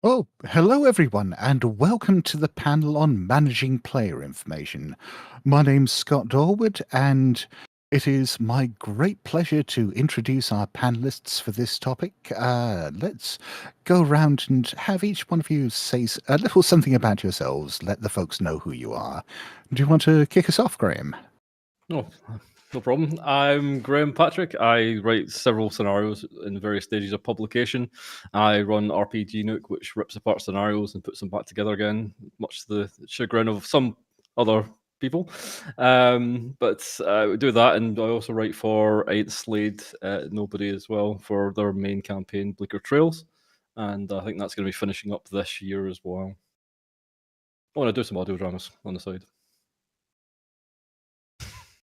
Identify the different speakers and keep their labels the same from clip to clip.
Speaker 1: Oh, hello everyone, and welcome to the panel on managing player information. My name's Scott Dorward, and it is my great pleasure to introduce our panelists for this topic. Let's go around and have each one of you say a little something about yourselves. Let the folks know who you are. Do you want to kick us off, Graeme?
Speaker 2: No, no problem. I'm Graeme Patrick. I write several scenarios in various stages of publication. I run RPG Nook, which rips apart scenarios and puts them back together again, much to the chagrin of some other people. But we do that, and I also write for Ain't Slade Nobody as well for their main campaign, Bleaker Trails. And I think that's going to be finishing up this year as well. I want to do some audio dramas on the side.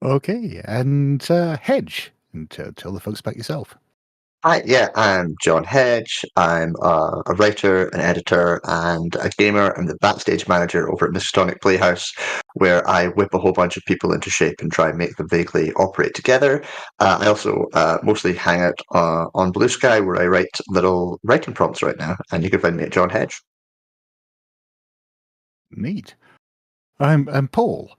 Speaker 1: Okay, and Hedge, and tell the folks about yourself.
Speaker 3: Hi, I'm John Hedge. I'm a writer, an editor, and a gamer. I'm the backstage manager over at Miskatonic Playhouse, where I whip a whole bunch of people into shape and try and make them vaguely operate together. I also mostly hang out on Blue Sky, where I write little writing prompts right now, and you can find me at John Hedge.
Speaker 1: Neat. I'm Paul.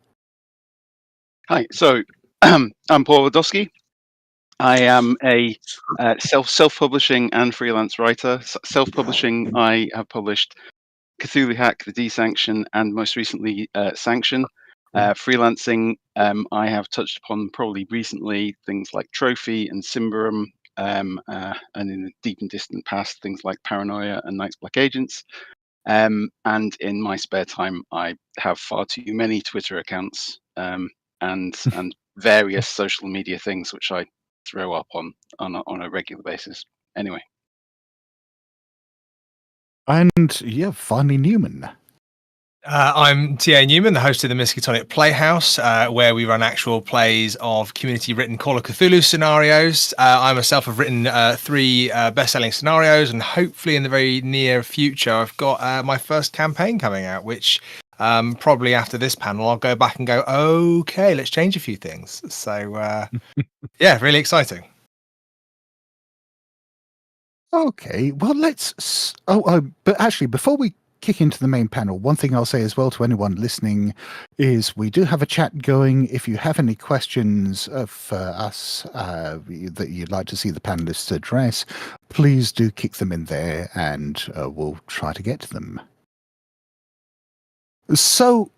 Speaker 4: Hi, so I'm Paul Baldowski. I am a self-publishing and freelance writer. Self-publishing, I have published Cthulhu Hack, The Desanction, and most recently Sanction. Freelancing, I have touched upon probably recently things like Trophy and Symbarum, and in the deep and distant past things like Paranoia and Night's Black Agents. And in my spare time, I have far too many Twitter accounts and various social media things which I throw up on a regular basis. Anyway.
Speaker 1: And yeah, finally Newman.
Speaker 5: I'm T.A. Newman, the host of the Miskatonic Playhouse, where we run actual plays of community-written Call of Cthulhu scenarios. I myself have written 3 best-selling scenarios, and hopefully in the very near future, I've got my first campaign coming out, which probably after this panel, I'll go back and go, okay, let's change a few things. So, yeah, really exciting.
Speaker 1: Okay, well, let's. But actually, before we kick into the main panel, one thing I'll say as well to anyone listening is we do have a chat going. If you have any questions for us that you'd like to see the panelists address, please do kick them in there, and we'll try to get to them. So,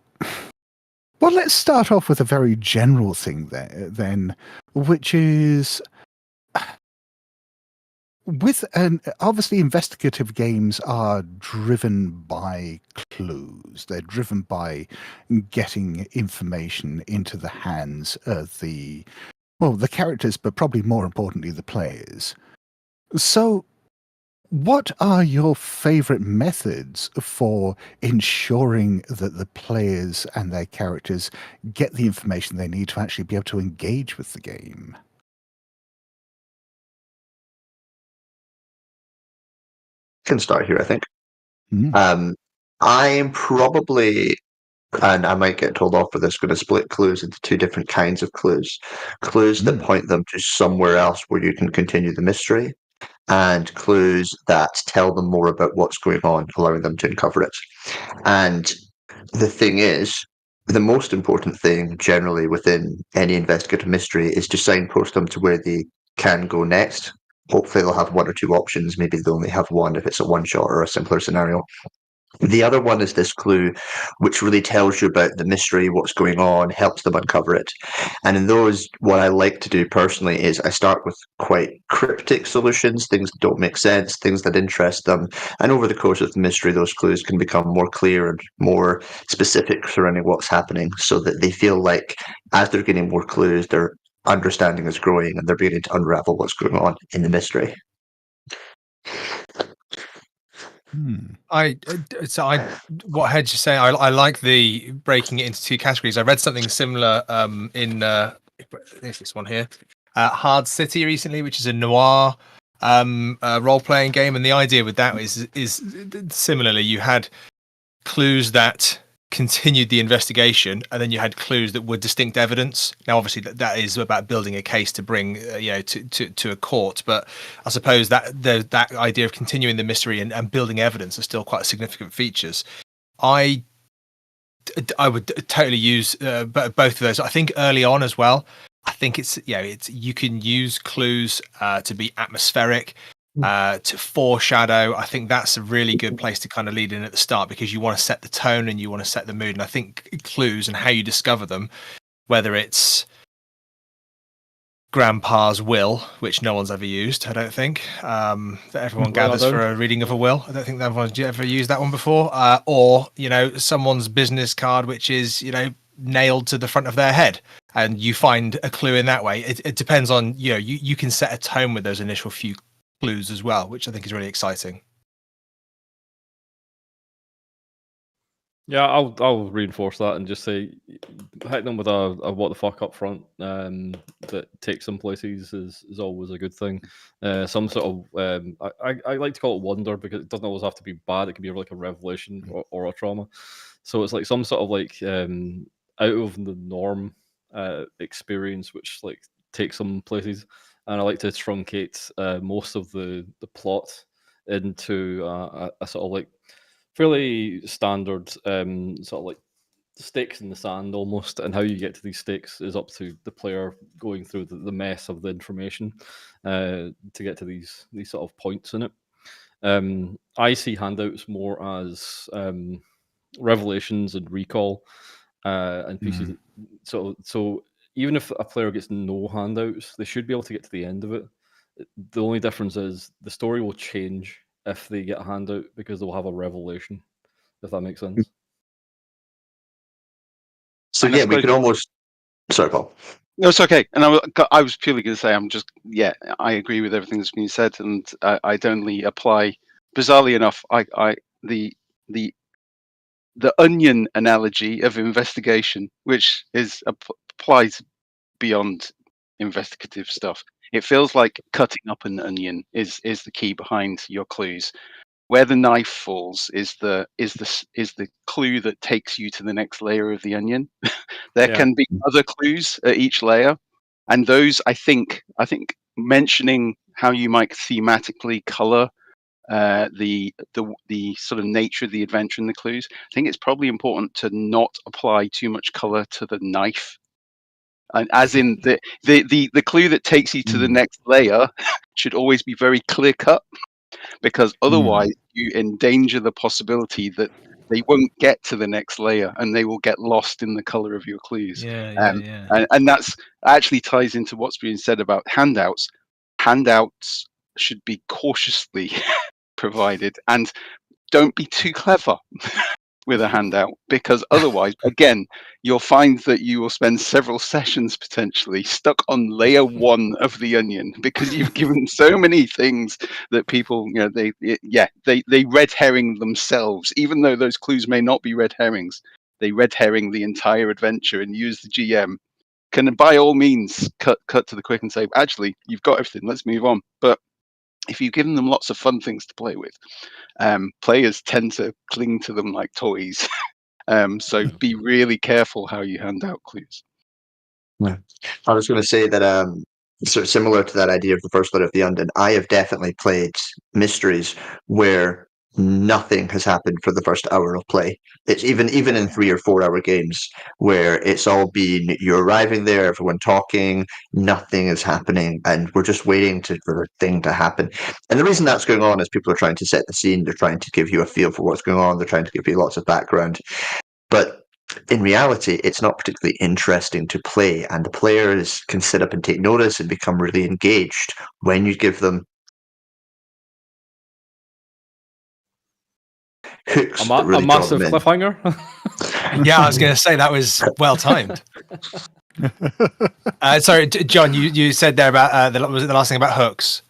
Speaker 1: well, let's start off with a very general thing then, which is obviously investigative games are driven by clues. They're driven by getting information into the hands of the characters, but probably more importantly, the players. So what are your favorite methods for ensuring that the players and their characters get the information they need to actually be able to engage with the game?
Speaker 3: Can start here, I think. I'm probably, and I might get told off for this, going to split clues into 2 different kinds of clues. Clues that point them to somewhere else where you can continue the mystery, and clues that tell them more about what's going on, allowing them to uncover it. And the thing is, the most important thing generally within any investigative mystery is to signpost them to where they can go next. Hopefully they'll have 1 or 2 options. Maybe they'll only have 1 if it's a one-shot or a simpler scenario. The other one is this clue, which really tells you about the mystery, what's going on, helps them uncover it. And in those, what I like to do personally is I start with quite cryptic solutions, things that don't make sense, things that interest them. And over the course of the mystery, those clues can become more clear and more specific surrounding what's happening, so that they feel like as they're getting more clues, their understanding is growing and they're beginning to unravel what's going on in the mystery.
Speaker 5: What Hedge is saying, I like the breaking it into 2 categories. I read something similar in this one here, Hard City recently, which is a noir role-playing game, and the idea with that is similarly, you had clues that continued the investigation, and then you had clues that were distinct evidence. Now, obviously, that is about building a case to bring, to a court. But I suppose that idea of continuing the mystery and building evidence are still quite significant features. I would totally use both of those. I think early on as well. I think it's you can use clues to be atmospheric. To foreshadow. I think that's a really good place to kind of lead in at the start, because you want to set the tone and you want to set the mood. And I think clues and how you discover them, whether it's Grandpa's will, which no one's ever used, I don't think, that everyone gathers for a reading of a will. I don't think everyone's ever used that one before. Or, someone's business card, which is, nailed to the front of their head, and you find a clue in that way. It depends on, you can set a tone with those initial few clues as well, which I think is really exciting.
Speaker 2: Yeah, I'll reinforce that and just say hit them with a what the fuck up front that takes some places is always a good thing. Some sort of I like to call it wonder, because it doesn't always have to be bad. It can be like a revelation or a trauma. So it's like some sort of like out of the norm experience, which like takes some places. And I like to truncate most of the plot into a sort of like fairly standard sort of like stakes in the sand almost. And how you get to these stakes is up to the player going through the mess of the information to get to these sort of points in it. I see handouts more as revelations and recall and pieces. So even if a player gets no handouts, they should be able to get to the end of it. The only difference is the story will change if they get a handout, because they'll have a revelation, if that makes sense.
Speaker 3: So yeah, we could almost... Sorry, Paul.
Speaker 4: No, it's okay. And I was purely going to say, I agree with everything that's been said, and I'd only apply, bizarrely enough, the onion analogy of investigation, which applies beyond investigative stuff. It feels like cutting up an onion is the key behind your clues. Where the knife falls is the clue that takes you to the next layer of the onion. There can be other clues at each layer, and those I think mentioning how you might thematically color the sort of nature of the adventure and the clues. I think it's probably important to not apply too much color to the knife, and as in the clue that takes you to the next layer should always be very clear cut, because otherwise you endanger the possibility that they won't get to the next layer and they will get lost in the color of your clues. And that's actually ties into what's being said about handouts. Handouts should be cautiously provided, and don't be too clever with a handout, because otherwise, again, you'll find that you will spend several sessions potentially stuck on layer one of the onion, because you've given so many things that people, they red herring themselves, even though those clues may not be red herrings. They red herring the entire adventure, and use the GM can by all means cut to the quick and say, actually, you've got everything, let's move on. But if you've given them lots of fun things to play with, players tend to cling to them like toys. So be really careful how you hand out clues.
Speaker 3: Yeah. I was going to say that sort of similar to that idea of the first layer of the onion, I have definitely played mysteries where nothing has happened for the first hour of play. It's even in 3 or 4 hour games where it's all been, you're arriving there, everyone talking, nothing is happening, and we're just waiting for the thing to happen. And the reason that's going on is people are trying to set the scene, they're trying to give you a feel for what's going on, they're trying to give you lots of background. But in reality, it's not particularly interesting to play, and the players can sit up and take notice and become really engaged when you give them hooks that really
Speaker 2: a massive
Speaker 3: draw them in.
Speaker 2: cliffhanger.
Speaker 5: Yeah, I was going to say that was well timed. Sorry, John, you said there about was it the last thing about hooks?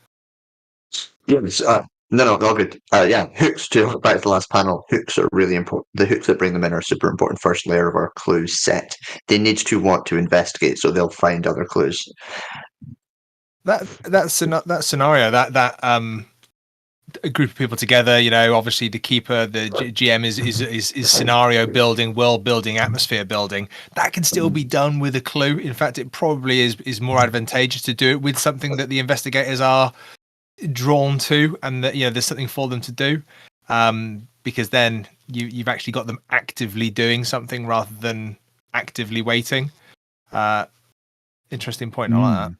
Speaker 3: Yes. No, all good. Yeah, hooks, to look back to the last panel, hooks are really important. The hooks that bring them in are super important. First layer of our clue set. They need to want to investigate, so they'll find other clues.
Speaker 5: That scenario, a group of people together. Obviously the keeper, the GM is scenario building, world building, atmosphere building. That can still be done with a clue. In fact, it probably is more advantageous to do it with something that the investigators are drawn to, and that there's something for them to do, because then you've actually got them actively doing something rather than actively waiting. Interesting point. I like that.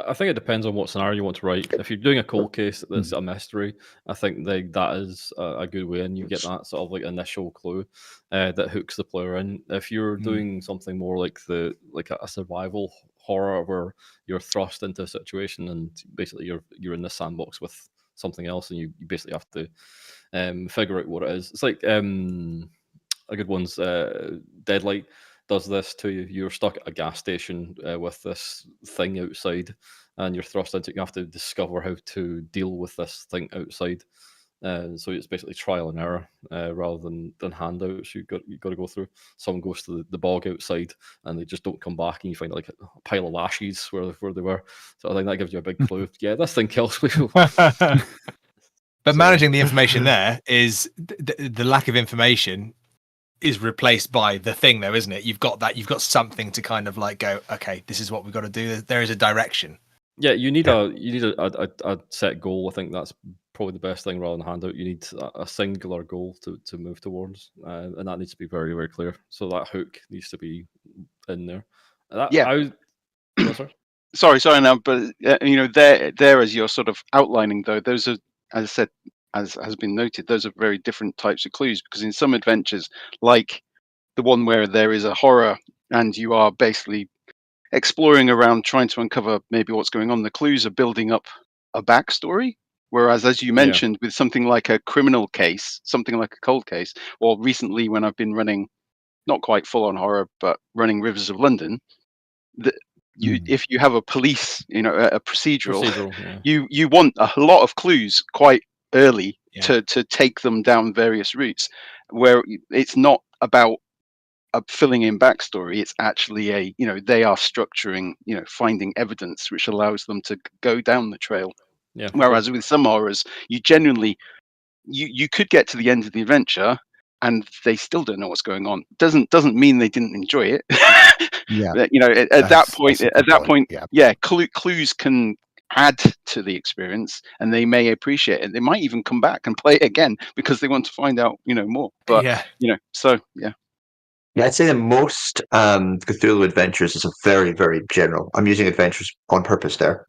Speaker 2: I think it depends on what scenario you want to write. If you're doing a cold case that's a mystery, I think that is a good way, and you get that sort of like initial clue that hooks the player in. If you're doing something more like a survival horror where you're thrust into a situation and basically you're in this sandbox with something else, and you basically have to figure out what it is. It's like a good one's Deadlight does this to you. You're stuck at a gas station with this thing outside, and you're thrust into it. You have to discover how to deal with this thing outside. So it's basically trial and error rather than handouts. You've got to go through. Someone goes to the bog outside, and they just don't come back, and you find like a pile of lashes where they were. So I think that gives you a big clue. Yeah, this thing kills people.
Speaker 5: But managing the information there is the lack of information is replaced by the thing, though, isn't it? You've got something to kind of like go, okay, this is what we've got to do. There is a direction.
Speaker 2: Yeah, you need a set goal. I think that's probably the best thing rather than handout. You need a singular goal to move towards, and that needs to be very, very clear. So that hook needs to be in there.
Speaker 4: Sorry now, but there as you're sort of outlining, though, those are, as I said, as has been noted, those are very different types of clues, because in some adventures, like the one where there is a horror and you are basically exploring around trying to uncover maybe what's going on, the clues are building up a backstory. Whereas, as you mentioned, with something like a criminal case, something like a cold case, or recently when I've been running, not quite full on horror, but running Rivers of London, if you have a police, a procedural, you want a lot of clues quite early to take them down various routes, where it's not about filling in backstory. It's actually they are structuring, finding evidence which allows them to go down the trail.
Speaker 2: Yeah.
Speaker 4: Whereas with some horrors, you genuinely you could get to the end of the adventure and they still don't know what's going on. Doesn't mean they didn't enjoy it.
Speaker 1: Yeah.
Speaker 4: At that point,
Speaker 1: yeah.
Speaker 4: Clues can add to the experience, and they may appreciate it. They might even come back and play it again because they want to find out, more. But
Speaker 3: Yeah, I'd say that most Cthulhu adventures is a very, very general. I'm using adventures on purpose there.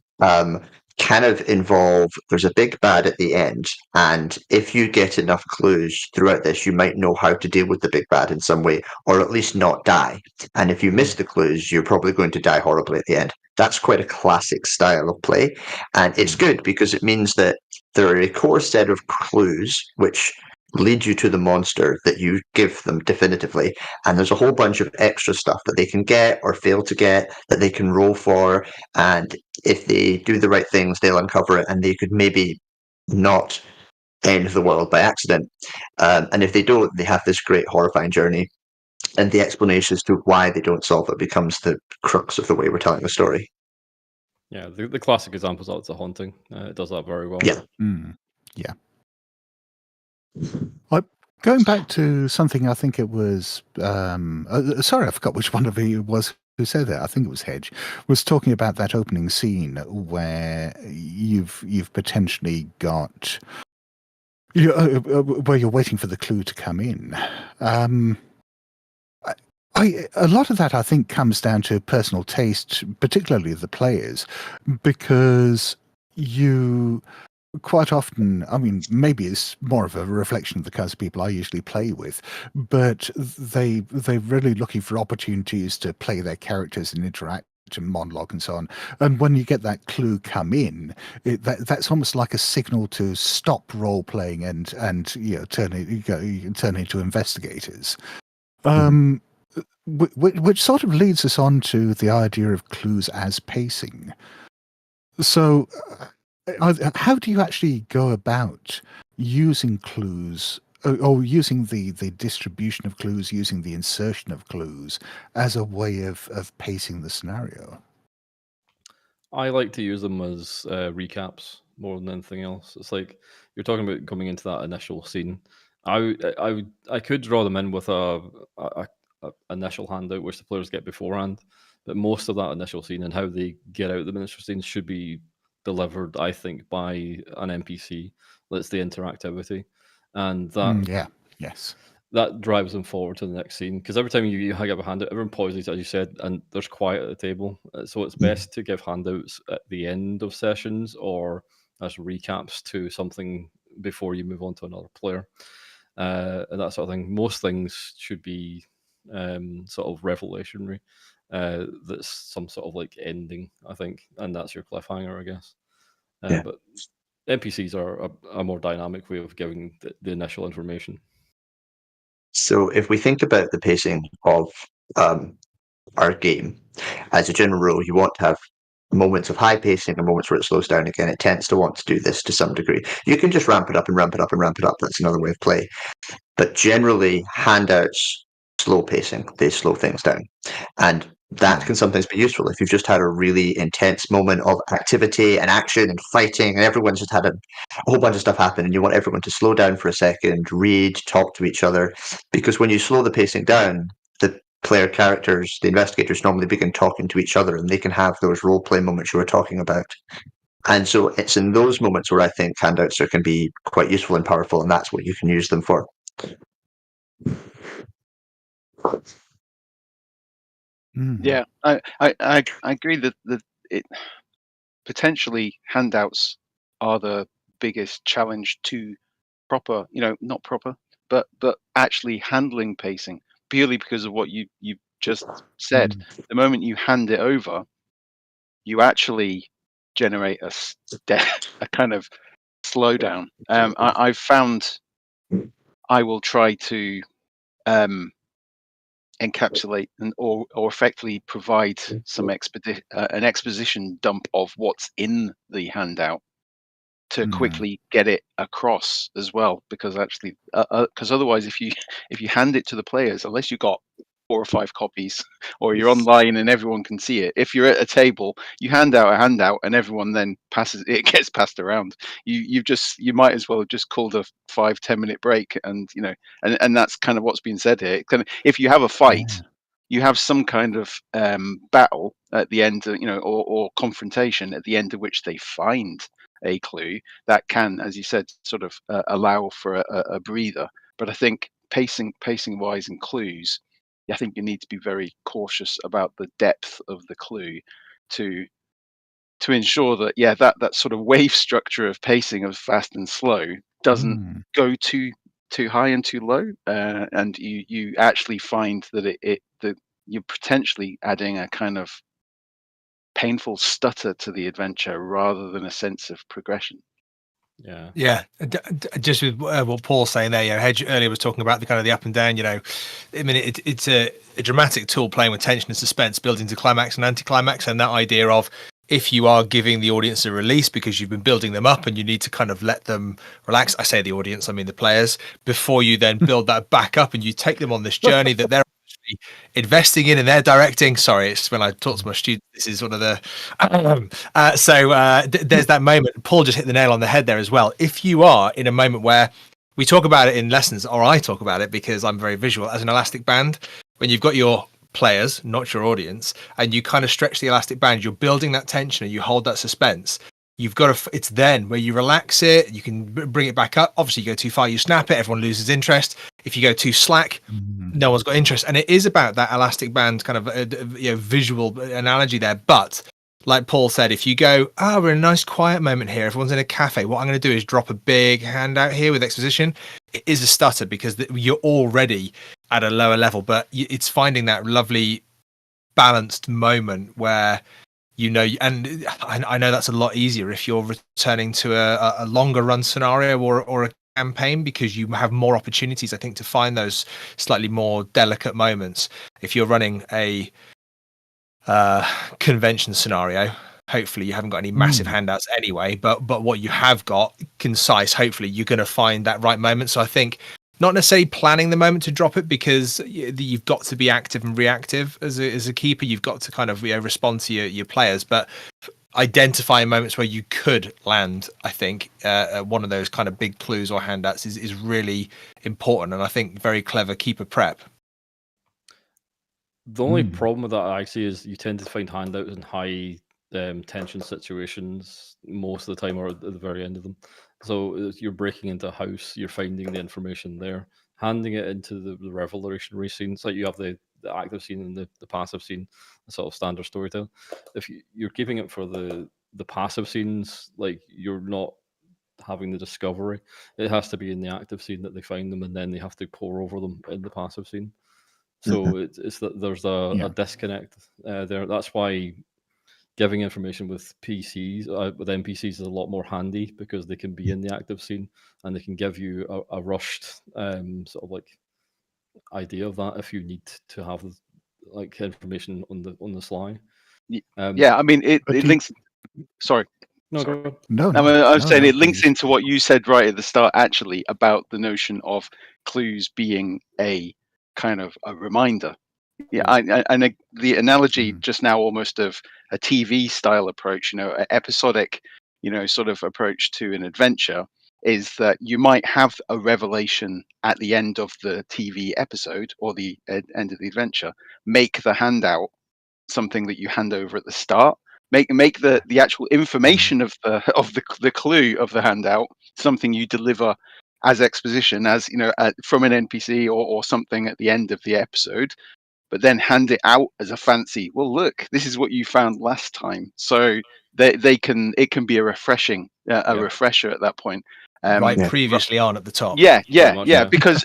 Speaker 3: Kind of involve, there's a big bad at the end, and if you get enough clues throughout this, you might know how to deal with the big bad in some way, or at least not die. And if you miss the clues, you're probably going to die horribly at the end. That's quite a classic style of play, and it's good because it means that there are a core set of clues which lead you to the monster that you give them definitively, and there's a whole bunch of extra stuff that they can get or fail to get that they can roll for, and if they do the right things, they'll uncover it, and they could maybe not end the world by accident. And if they don't, they have this great horrifying journey, and the explanation as to why they don't solve it becomes the crux of the way we're telling the story.
Speaker 2: Yeah, the classic examples are The Haunting. It does that very well.
Speaker 3: Yeah.
Speaker 1: Yeah. Going back to something, I think it was, sorry, I forgot which one of you it was who said that. I think it was Hedge, was talking about that opening scene where you've potentially got, where you're waiting for the clue to come in. A lot of that, I think, comes down to personal taste, particularly the players, because you quite often, I mean, maybe it's more of a reflection of the kinds of people I usually play with, but they're really looking for opportunities to play their characters and interact and monologue and so on. And when you get that clue come in, that's almost like a signal to stop role playing and turn into investigators. Which sort of leads us on to the idea of clues as pacing. So how do you actually go about using clues, or using the distribution of clues, using the insertion of clues as a way of pacing the scenario?
Speaker 2: I like to use them as recaps. more than anything else. It's like you're talking about coming into that initial scene. I could draw them in with a initial handout which the players get beforehand, but most of that initial scene and how they get out the initial scene should be delivered, I think, by an NPC. That's the interactivity, and that
Speaker 1: yes.
Speaker 2: that drives them forward to the next scene. Because every time you give a handout, everyone pauses, as you said, and there's quiet at the table. So it's best to give handouts at the end of sessions or as recaps to something before you move on to another player, and that sort of thing. Most things should be sort of revelationary. That's some sort of like ending, I think, and that's your cliffhanger, I guess.
Speaker 3: Yeah.
Speaker 2: But NPCs are a more dynamic way of giving the initial information.
Speaker 3: So if we think about the pacing of our game, as a general rule, you want to have moments of high pacing and moments where it slows down again. It tends to want to do this to some degree. You can just ramp it up and ramp it up and ramp it up. That's another way of play. But generally, handouts, slow pacing, they slow things down. And that can sometimes be useful if you've just had a really intense moment of activity and action and fighting, and everyone's just had a whole bunch of stuff happen, and you want everyone to slow down for a second, read, talk to each other. Because when you slow the pacing down, the player characters, the investigators normally begin talking to each other, and they can have those role play moments you were talking about. And so it's in those moments where I think handouts can be quite useful and powerful, and that's what you can use them for.
Speaker 4: Yeah, I agree that it potentially handouts are the biggest challenge to proper, not proper, but actually handling pacing, purely because of what you just said. The moment you hand it over, you actually generate a kind of slowdown. I've found I will try to encapsulate or effectively provide some an exposition dump of what's in the handout to quickly get it across as well, because actually because otherwise if you hand it to the players, unless you've got 4 or 5 copies or you're online and everyone can see it, if you're at a table, you hand out a handout and everyone then it gets passed around. You might as well have just called a 5-10 minute break, and and that's kind of what's being said here. If you have a fight, you have some kind of battle at the end, or confrontation at the end of which they find a clue that can, as you said, sort of allow for a breather. But I think pacing wise and clues, I think you need to be very cautious about the depth of the clue to ensure that that sort of wave structure of pacing of fast and slow doesn't go too high and too low, and you actually find that that you're potentially adding a kind of painful stutter to the adventure rather than a sense of progression.
Speaker 5: Yeah. Just with what Paul's saying there, Hedge earlier was talking about the kind of the up and down. I mean, it's a dramatic tool playing with tension and suspense, building to climax and anticlimax, and that idea of if you are giving the audience a release because you've been building them up and you need to kind of let them relax. I say the audience, I mean the players, before you then build that back up and you take them on this journey that they're investing in and they're directing. Sorry, it's when I talk to my students, this is one of the there's that moment. Paul just hit the nail on the head there as well. If you are in a moment where we talk about it in lessons, or I talk about it because I'm very visual, as an elastic band, when you've got your players, not your audience, and you kind of stretch the elastic band, you're building that tension and you hold that suspense. You've got to, it's then where you relax it, you can bring it back up. Obviously you go too far, you snap it, everyone loses interest. If you go too slack, no one's got interest. And it is about that elastic band kind of visual analogy there. But like Paul said, if you go, we're in a nice quiet moment here, everyone's in a cafe, what I'm going to do is drop a big handout here with exposition. It is a stutter because you're already at a lower level, but it's finding that lovely balanced moment where and I know that's a lot easier if you're returning to a longer run scenario or a campaign, because you have more opportunities, I think, to find those slightly more delicate moments. If you're running a convention scenario, hopefully you haven't got any massive handouts anyway, but what you have got concise, hopefully you're going to find that right moment. So I think not necessarily planning the moment to drop it, because you've got to be active and reactive as a keeper. You've got to kind of respond to your players. But identifying moments where you could land, I think one of those kind of big clues or handouts is really important, and I think very clever keeper prep.
Speaker 2: The only problem with that I see is you tend to find handouts in high tension situations most of the time, or at the very end of them. So you're breaking into a house, you're finding the information there, handing it into the revelatory scene. So you have the active scene and the passive scene, the sort of standard storytelling. If you're keeping it for the passive scenes, like you're not having the discovery, it has to be in the active scene that they find them, and then they have to pore over them in the passive scene. So it's that there's a disconnect there. That's why giving information with PCs, with NPCs, is a lot more handy, because they can be in the active scene and they can give you a rushed sort of like idea of that if you need to have like information on the sly.
Speaker 4: Yeah, I mean it links. Sorry.
Speaker 2: No,
Speaker 4: Sorry.
Speaker 2: go on.
Speaker 1: No,
Speaker 4: I'm saying it links
Speaker 1: please.
Speaker 4: into what you said right at the start, actually, about the notion of clues being a kind of a reminder. Yeah, and the analogy just now, almost of a TV style approach, an episodic, sort of approach to an adventure, is that you might have a revelation at the end of the TV episode or the end of the adventure. Make the handout something that you hand over at the start. Make the actual information of the clue of the handout something you deliver as exposition, as from an NPC or something at the end of the episode, but then hand it out as a fancy. Well, look, this is what you found last time. So it can be a refresher at that point.
Speaker 5: Previously on at the top.
Speaker 4: Yeah. Because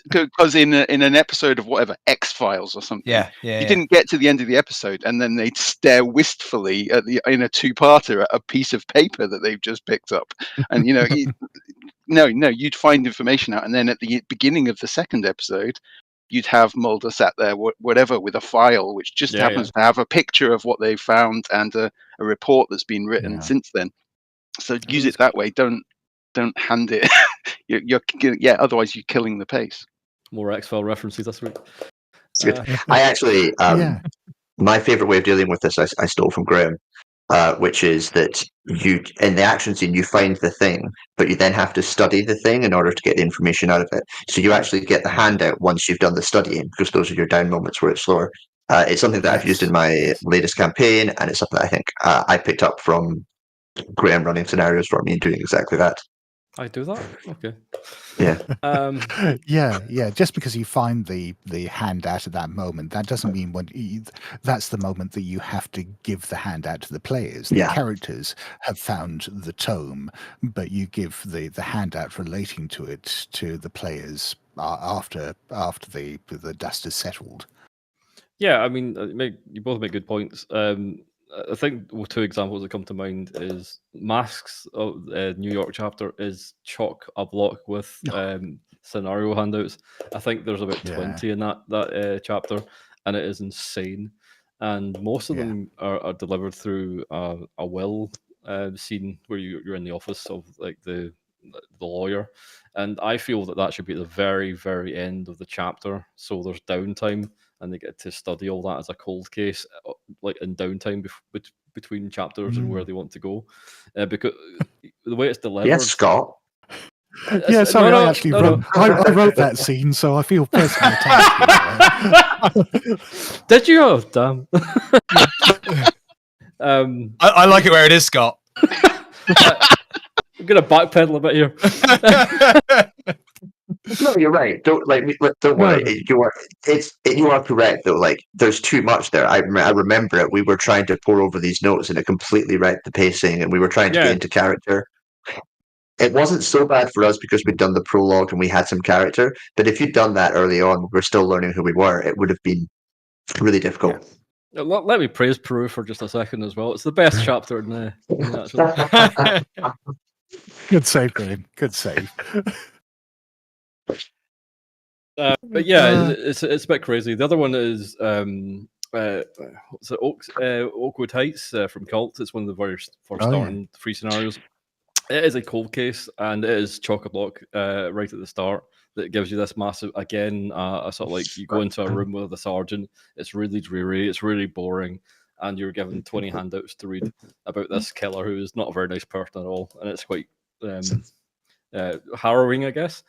Speaker 4: in an episode of whatever, X-Files or something, you didn't get to the end of the episode, and then they'd stare wistfully in a two-parter at a piece of paper that they've just picked up, and you'd find information out, and then at the beginning of the second episode, you'd have Mulder sat there, whatever, with a file which just happens to have a picture of what they found and a report that's been written since then. So use it that way. Don't hand it. Otherwise you're killing the pace.
Speaker 2: More X-File references this week.
Speaker 3: It's good. I actually, my favorite way of dealing with this, I stole from Graeme, which is that you, in the action scene, you find the thing, but you then have to study the thing in order to get the information out of it. So you actually get the handout once you've done the studying, because those are your down moments where it's slower. It's something that I've used in my latest campaign, and it's something that I think I picked up from Graeme running scenarios for me and doing exactly that.
Speaker 2: I do that? Okay.
Speaker 3: Yeah.
Speaker 1: Yeah. Just because you find the handout at that moment, that doesn't mean that's the moment that you have to give the handout to the players. The characters have found the tome, but you give the handout relating to it to the players after the dust is settled.
Speaker 2: Yeah, I mean, you both make good points. I think two examples that come to mind is Masks of New York chapter is chock-a-block with scenario handouts. I think there's about 20 in that chapter, and it is insane. And most of them are delivered through a will scene where you're in the office of like the lawyer, and I feel that should be at the very, very end of the chapter, so there's downtime and they get to study all that as a cold case, like in downtime between chapters and where they want to go, because the way it's delivered.
Speaker 3: Yes, Scott.
Speaker 1: Yeah, sorry, I actually wrote that scene, so I feel personally attached.
Speaker 2: Did you? Oh, damn.
Speaker 5: I like it where it is, Scott.
Speaker 2: I'm gonna backpedal a bit here.
Speaker 3: No, you're right. Don't worry. You are correct though. Like, there's too much there. I remember it. We were trying to pour over these notes, and it completely wrecked the pacing. And we were trying to get into character. It wasn't so bad for us because we'd done the prologue and we had some character. But if you'd done that early on, we're still learning who we were. It would have been really difficult.
Speaker 2: Yeah. Let me praise Peru for just a second as well. It's the best chapter in the.
Speaker 1: Good save, Graeme. Good save.
Speaker 2: But yeah, it's a bit crazy. The other one is Oakwood Heights from Cult. It's one of the very first starting free scenarios. It is a cold case, and it is chock-a-block right at the start. That gives you this massive, again, a sort of like you go into a room with a sergeant. It's really dreary. It's really boring, and you're given 20 handouts to read about this killer who is not a very nice person at all, and it's quite harrowing, I guess.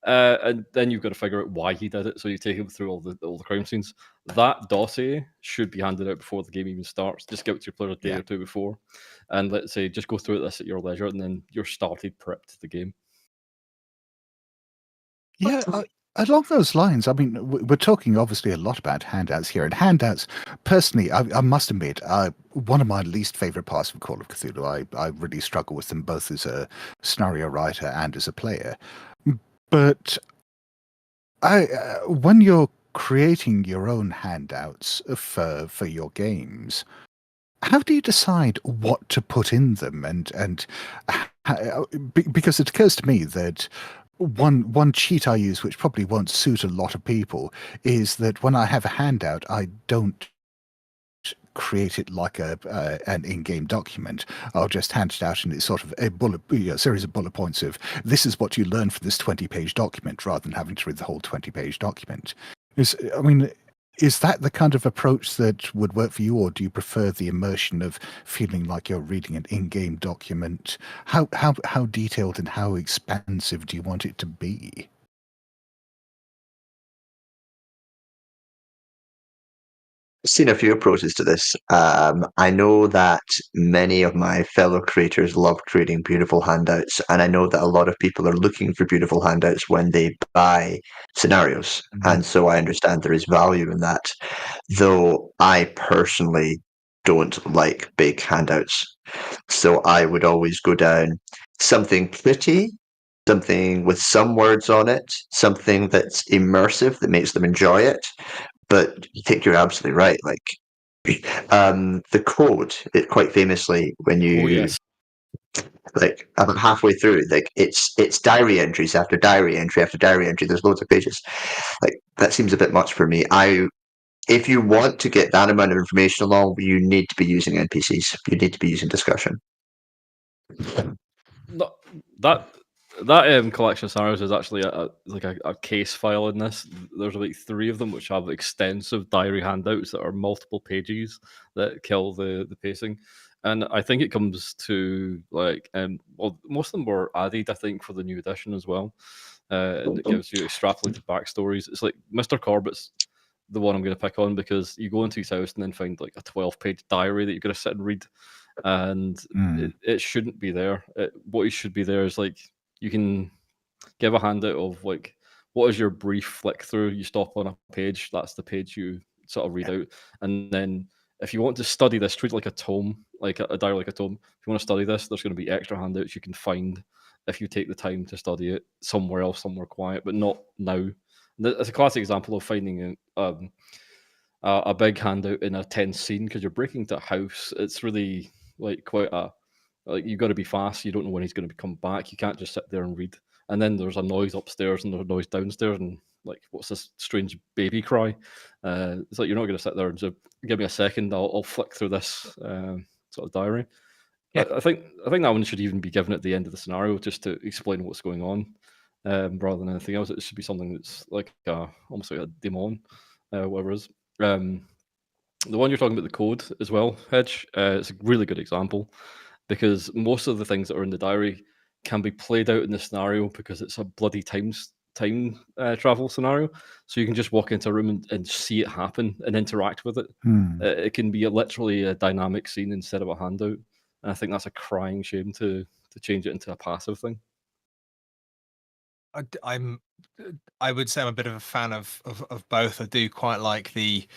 Speaker 2: And then you've got to figure out why he did it. So you take him through all the crime scenes. That dossier should be handed out before the game even starts. Just give it to your player a day or two before, and let's say just go through this at your leisure, and then you're started prepped the game.
Speaker 1: Yeah, along those lines, I mean, we're talking obviously a lot about handouts here, and handouts, personally, I must admit, one of my least favorite parts of Call of Cthulhu. I really struggle with them both as a scenario writer and as a player. But when you're creating your own handouts for your games, how do you decide what to put in them? And because it occurs to me that one cheat I use, which probably won't suit a lot of people, is that when I have a handout, I don't create it like an in-game document. I'll just hand it out, and it's sort of a series of bullet points of this is what you learn from this 20-page document, rather than having to read the whole 20-page document. Is that the kind of approach that would work for you, or do you prefer the immersion of feeling like you're reading an in-game document? How detailed and how expansive do you want it to be?
Speaker 3: I've seen a few approaches to this. I know that many of my fellow creators love creating beautiful handouts, and I know that a lot of people are looking for beautiful handouts when they buy scenarios, and so I understand there is value in that. Though I personally don't like big handouts, so I would always go down something pretty, something with some words on it, something that's immersive that makes them enjoy it. But I think you're absolutely right. Like the code, it quite famously, when you like about halfway through, like it's diary entries after diary entry after diary entry. There's loads of pages. Like that seems a bit much for me. If you want to get that amount of information along, you need to be using NPCs. You need to be using discussion.
Speaker 2: No, that collection of scenarios is actually a case file in this. There's like 3 of them which have extensive diary handouts that are multiple pages that kill the pacing. And I think it comes to like most of them were added, I think, for the new edition as well. And it gives you extrapolated backstories. It's like Mr. Corbett's the one I'm going to pick on, because you go into his house and then find like a 12-page diary that you've got to sit and read, and it shouldn't be there. What it should be there is like you can give a handout of like, what is your brief flick through? You stop on a page, that's the page you sort of read out, and then if you want to study this, treat it like a tome, like a diary, like a tome. If you want to study this, there's going to be extra handouts you can find if you take the time to study it somewhere else, somewhere quiet, but not now. It's a classic example of finding a big handout in a tense scene because you're breaking into a house. It's really like you've got to be fast. You don't know when he's going to come back. You can't just sit there and read. And then there's a noise upstairs and there's a noise downstairs, and like, what's this strange baby cry? It's like you're not going to sit there and say, give me a second, I'll flick through this sort of diary. Yeah. I think that one should even be given at the end of the scenario, just to explain what's going on. Rather than anything else, it should be something that's like almost like a demon, whatever it is. The one you're talking about, the code as well, Hedge, it's a really good example, because most of the things that are in the diary can be played out in the scenario because it's a bloody time travel scenario. So you can just walk into a room and see it happen and interact with it. It can be literally a dynamic scene instead of a handout. And I think that's a crying shame to change it into a passive thing.
Speaker 5: I would say I'm a bit of a fan of both. I do quite like the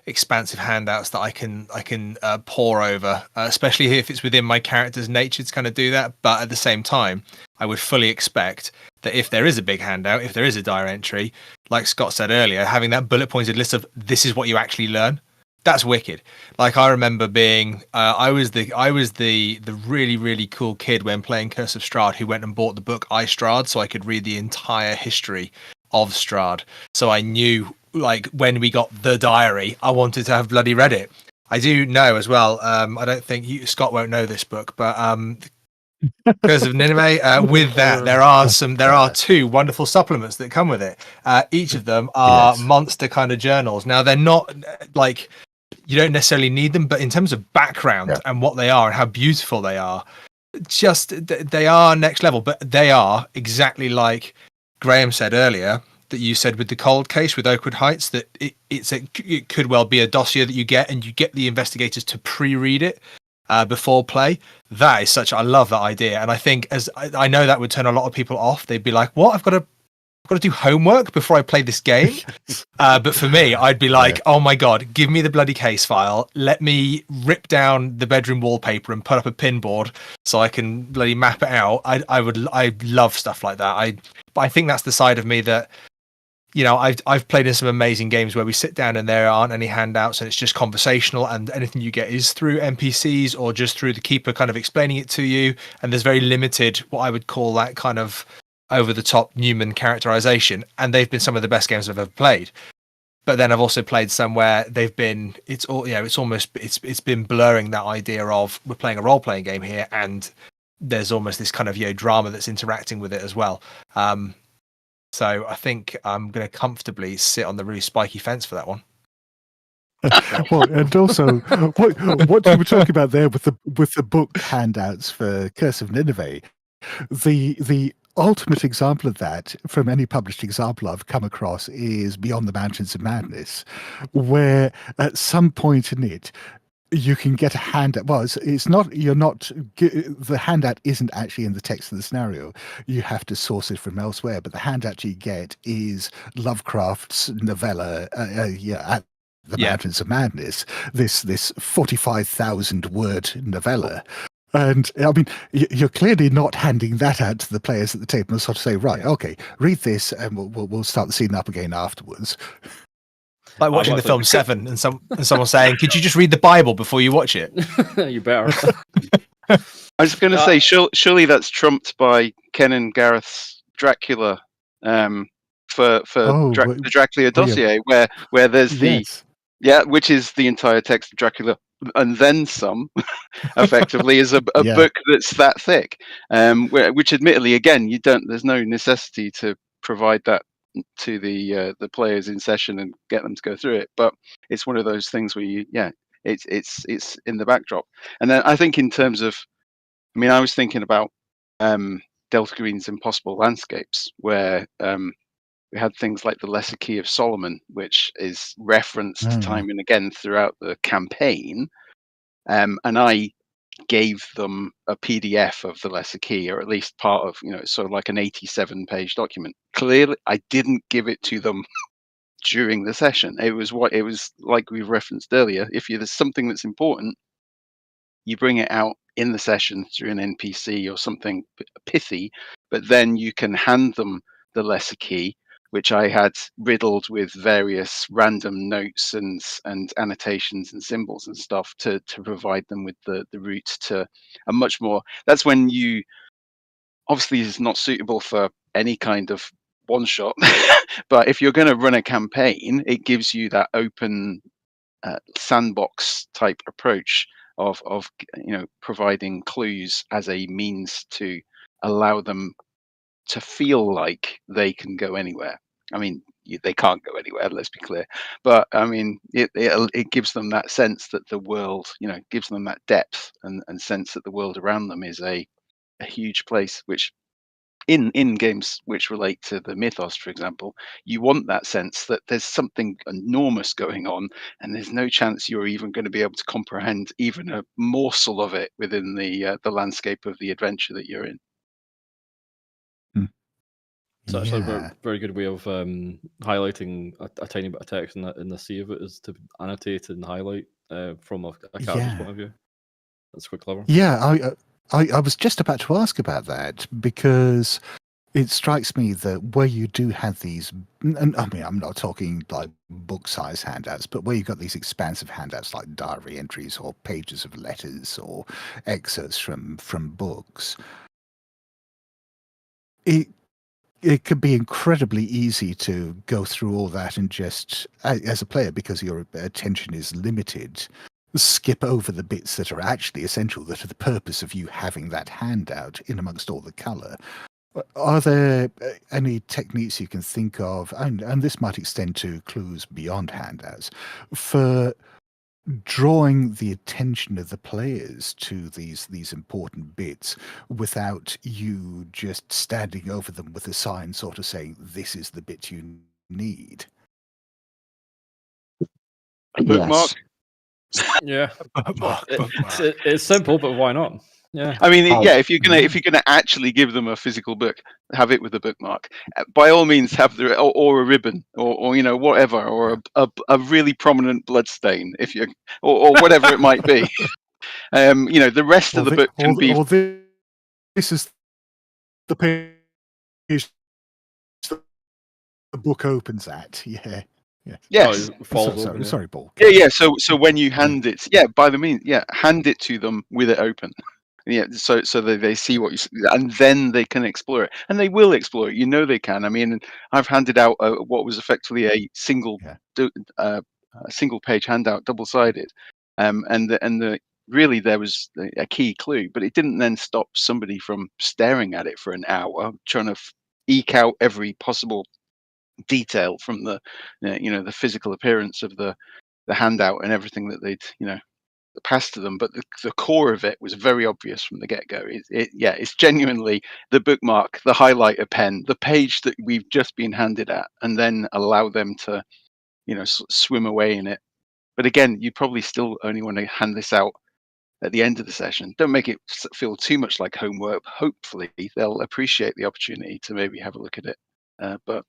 Speaker 5: expansive handouts that I can pour over, especially if it's within my character's nature to kind of do that. But at the same time, I would fully expect that if there is a big handout, if there is a diary entry, like Scott said earlier, having that bullet pointed list of this is what you actually learn, that's wicked. Like, I remember being I was the really, really cool kid when playing Curse of Strahd who went and bought the book I Strahd so I could read the entire history of Strahd. So I knew, like, when we got the diary, I wanted to have bloody read it. I do know as well, I don't think Scott won't know this book, but Curse of Nineveh, with that there are 2 wonderful supplements that come with it. Each of them are monster kind of journals. Now, they're not like, you don't necessarily need them, but in terms of background and what they are and how beautiful they are, they are next level. But they are exactly like Graeme said earlier, that you said with the Cold Case with Oakwood Heights, that it could well be a dossier that you get, and you get the investigators to pre-read it before play. That is I love that idea, and I think I know that would turn a lot of people off. They'd be like, "What? I've got to do homework before I play this game." But for me, I'd be like, "Oh my god, give me the bloody case file. Let me rip down the bedroom wallpaper and put up a pinboard so I can bloody map it out." I love stuff like that. But I think that's the side of me that, you know, I've played in some amazing games where we sit down and there aren't any handouts and it's just conversational, and anything you get is through NPCs or just through the keeper kind of explaining it to you, and there's very limited, what I would call that kind of over the top Newman characterization, and they've been some of the best games I've ever played. But then I've also played some where it's been blurring that idea of we're playing a role-playing game here, and there's almost this kind of drama that's interacting with it as well. So I think I'm going to comfortably sit on the really spiky fence for that one.
Speaker 1: Well, and also, what you were talking about there with the book handouts for Curse of Nineveh, the ultimate example of that from any published example I've come across is Beyond the Mountains of Madness, where at some point in it, you can get a handout. Well, the handout isn't actually in the text of the scenario. You have to source it from elsewhere. But the handout you get is Lovecraft's novella, At the Mountains of Madness, this 45,000 word novella. And I mean, you're clearly not handing that out to the players at the table and sort of say, right, okay, read this, and we'll start the scene up again afterwards.
Speaker 5: Like watching the film Seven, and someone saying, "Could you just read the Bible before you watch it?"
Speaker 2: You better.
Speaker 4: I was going to say, surely that's trumped by Ken and Gareth's Dracula, for the Dracula dossier, where there's which is the entire text of Dracula and then some, effectively, is a book that's that thick. Which, admittedly, again, there's no necessity to provide that to the players in session and get them to go through it, but it's one of those things where it's in the backdrop. And then I think in terms of, I mean, I was thinking about Delta Green's Impossible Landscapes, where we had things like the Lesser Key of Solomon, which is referenced time and again throughout the campaign, and I gave them a PDF of the Lesser Key, or at least part of, sort of like an 87-page document. Clearly, I didn't give it to them during the session. It was like we referenced earlier. If there's something that's important, you bring it out in the session through an NPC or something pithy, but then you can hand them the Lesser Key, which I had riddled with various random notes and annotations and symbols and stuff to provide them with the route to a much more. That's when you, obviously, is not suitable for any kind of one shot, but if you're going to run a campaign, it gives you that open sandbox type approach of providing clues as a means to allow them to feel like they can go anywhere. I mean, they can't go anywhere, let's be clear. But I mean, it gives them that sense that the world, gives them that depth and sense that the world around them is a huge place, which in games which relate to the mythos, for example, you want that sense that there's something enormous going on, and there's no chance you're even going to be able to comprehend even a morsel of it within the landscape of the adventure that you're in.
Speaker 2: So actually, a very good way of highlighting a tiny bit of text in the sea of it is to annotate and highlight from a character's point of view. That's quite clever.
Speaker 1: Yeah, I was just about to ask about that, because it strikes me that where you do have these, and I mean, I'm not talking like book-size handouts, but where you've got these expansive handouts like diary entries or pages of letters or excerpts from books, it could be incredibly easy to go through all that and just, as a player, because your attention is limited, skip over the bits that are actually essential, that are the purpose of you having that handout in amongst all the colour. Are there any techniques you can think of, and this might extend to clues beyond handouts, for drawing the attention of the players to these important bits without you just standing over them with a sign sort of saying, this is the bit you need.
Speaker 4: A bookmark.
Speaker 2: Yeah.
Speaker 5: Bookmark.
Speaker 2: It's simple, but why not? Yeah.
Speaker 4: I mean,
Speaker 3: Oh,
Speaker 4: yeah. If you're gonna actually give them a physical book, have it with a bookmark. By all means, have the or a ribbon or whatever, or a really prominent blood stain if you or whatever it might be. The rest of the book can be.
Speaker 1: Or this is the page the book opens at. Yeah.
Speaker 4: Yes.
Speaker 2: Oh, it falls open,
Speaker 1: Sorry, Paul.
Speaker 4: Yeah. So when you hand it, by the means, hand it to them with it open. Yeah, so that they see what and then they can explore it, and they will explore it. They can. I mean, I've handed out what was effectively a single page handout, double-sided, and really there was a key clue, but it didn't then stop somebody from staring at it for an hour, trying to eke out every possible detail from the the physical appearance of the handout and everything that they'd passed to them, but the core of it was very obvious from the get-go. It's genuinely the bookmark, the highlighter pen, the page that we've just been handed at, and then allow them to swim away in it. But again, you probably still only want to hand this out at the end of the session. Don't make it feel too much like homework. Hopefully they'll appreciate the opportunity to maybe have a look at it, but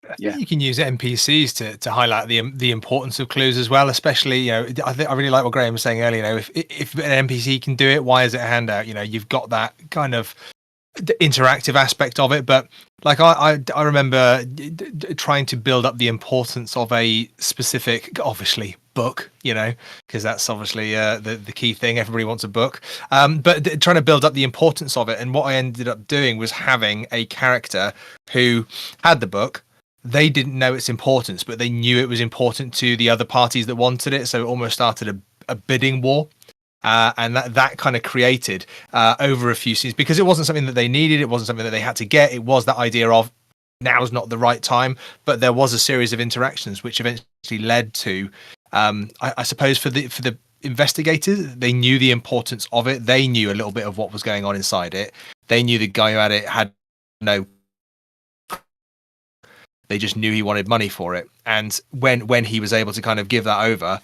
Speaker 5: I think you can use NPCs to highlight the importance of clues as well. Especially, I really like what Graeme was saying earlier. If an NPC can do it, why is it a handout? You've got that kind of interactive aspect of it. But like I remember trying to build up the importance of a specific, obviously, book. Because that's obviously the key thing. Everybody wants a book. But trying to build up the importance of it, and what I ended up doing was having a character who had the book. They didn't know its importance, but they knew it was important to the other parties that wanted it. So it almost started a bidding war. And that kind of created over a few scenes, because it wasn't something that they needed. It wasn't something that they had to get. It was that idea of now's not the right time. But there was a series of interactions which eventually led to, I suppose, for the investigators, they knew the importance of it. They knew a little bit of what was going on inside it. They knew the guy who had it had no. They just knew he wanted money for it, and when he was able to kind of give that over,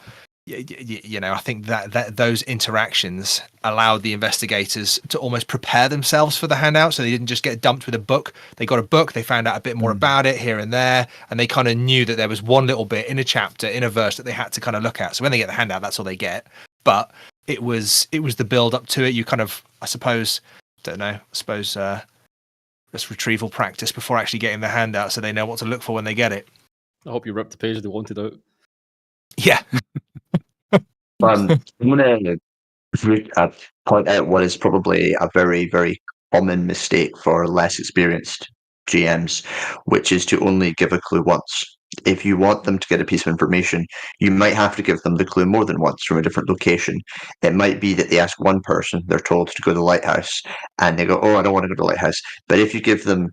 Speaker 5: I think that those interactions allowed the investigators to almost prepare themselves for the handout, so they didn't just get dumped with a book. They got a book, they found out a bit more about it here and there, and they kind of knew that there was one little bit in a chapter, in a verse, that they had to kind of look at. So when they get the handout, that's all they get. But it was the build up to it. You kind of, I suppose, this retrieval practice before actually getting the handout, so they know what to look for when they get it.
Speaker 2: I hope you ripped the page they wanted out.
Speaker 5: Yeah.
Speaker 3: I'm going to point out what is probably a very, very common mistake for less experienced GMs, which is to only give a clue once. If you want them to get a piece of information, you might have to give them the clue more than once from a different location. It might be that they ask one person, they're told to go to the lighthouse, and they go, oh, I don't want to go to the lighthouse. But if you give them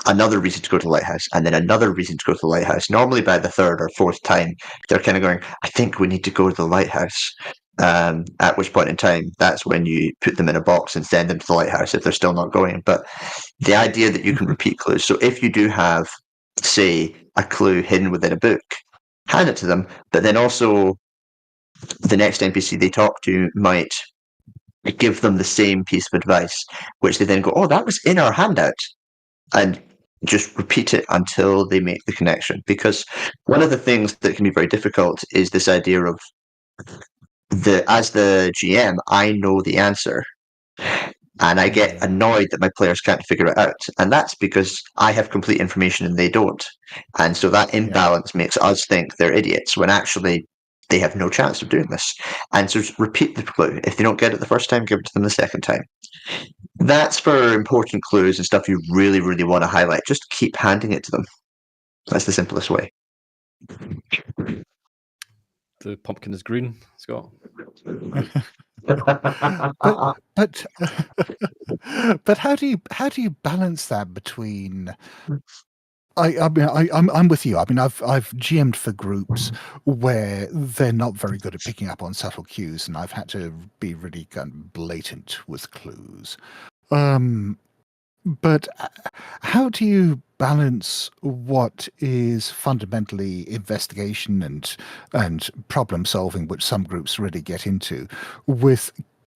Speaker 3: another reason to go to the lighthouse, and then another reason to go to the lighthouse, normally by the third or fourth time, they're kind of going, I think we need to go to the lighthouse. At which point in time, that's when you put them in a box and send them to the lighthouse if they're still not going. But the idea that you can repeat clues, so if you do have, say, a clue hidden within a book, hand it to them, but then also the next NPC they talk to might give them the same piece of advice, which they then go, oh, that was in our handout, and just repeat it until they make the connection. Because one of the things that can be very difficult is this idea of as the GM, I know the answer, and I get annoyed that my players can't figure it out. And that's because I have complete information and they don't. And so that imbalance makes us think they're idiots when actually they have no chance of doing this. And so just repeat the clue. If they don't get it the first time, give it to them the second time. That's for important clues and stuff you really, really want to highlight. Just keep handing it to them. That's the simplest way.
Speaker 2: The pumpkin is green, Scott.
Speaker 1: But how do you balance that between I'm with you. I mean, I've GM'd for groups where they're not very good at picking up on subtle cues, and I've had to be really kind of blatant with clues. But how do you balance what is fundamentally investigation and problem solving, which some groups really get into, with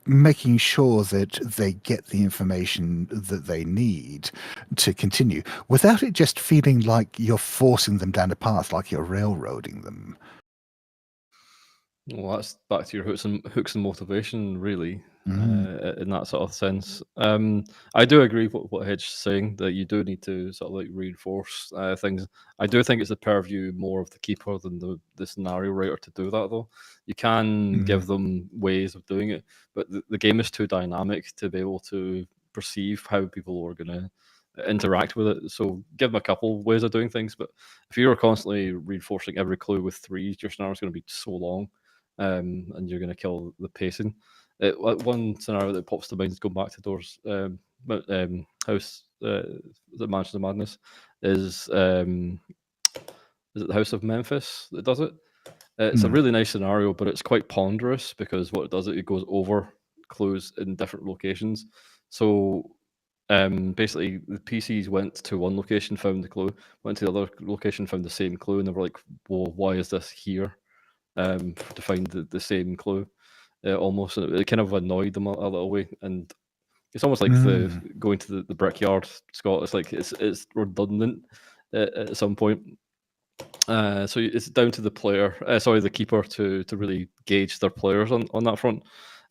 Speaker 1: making sure that they get the information that they need to continue without it just feeling like you're forcing them down a path, like you're railroading them?
Speaker 2: Well, that's back to your hooks and motivation, really, in that sort of sense. I do agree with what Hedge is saying, that you do need to sort of like reinforce things. I do think it's the purview more of the keeper than the scenario writer to do that, though. You can give them ways of doing it, but the game is too dynamic to be able to perceive how people are going to interact with it. So give them a couple ways of doing things, but if you're constantly reinforcing every clue with threes, your scenario is going to be so long. And you're going to kill the pacing. One scenario that pops to mind is going back to Doors House, the Mansion of Madness, is it the House of Memphis that does it? It's a really nice scenario, but it's quite ponderous because what it does, it goes over clues in different locations. So basically, the PCs went to one location, found the clue, went to the other location, found the same clue, and they were like, well, why is this here? To find the same clue, almost. And it kind of annoyed them a little way, and it's almost like the going to the brickyard, Scott. It's like it's redundant at some point. So it's down to the player, the keeper, to really gauge their players on that front,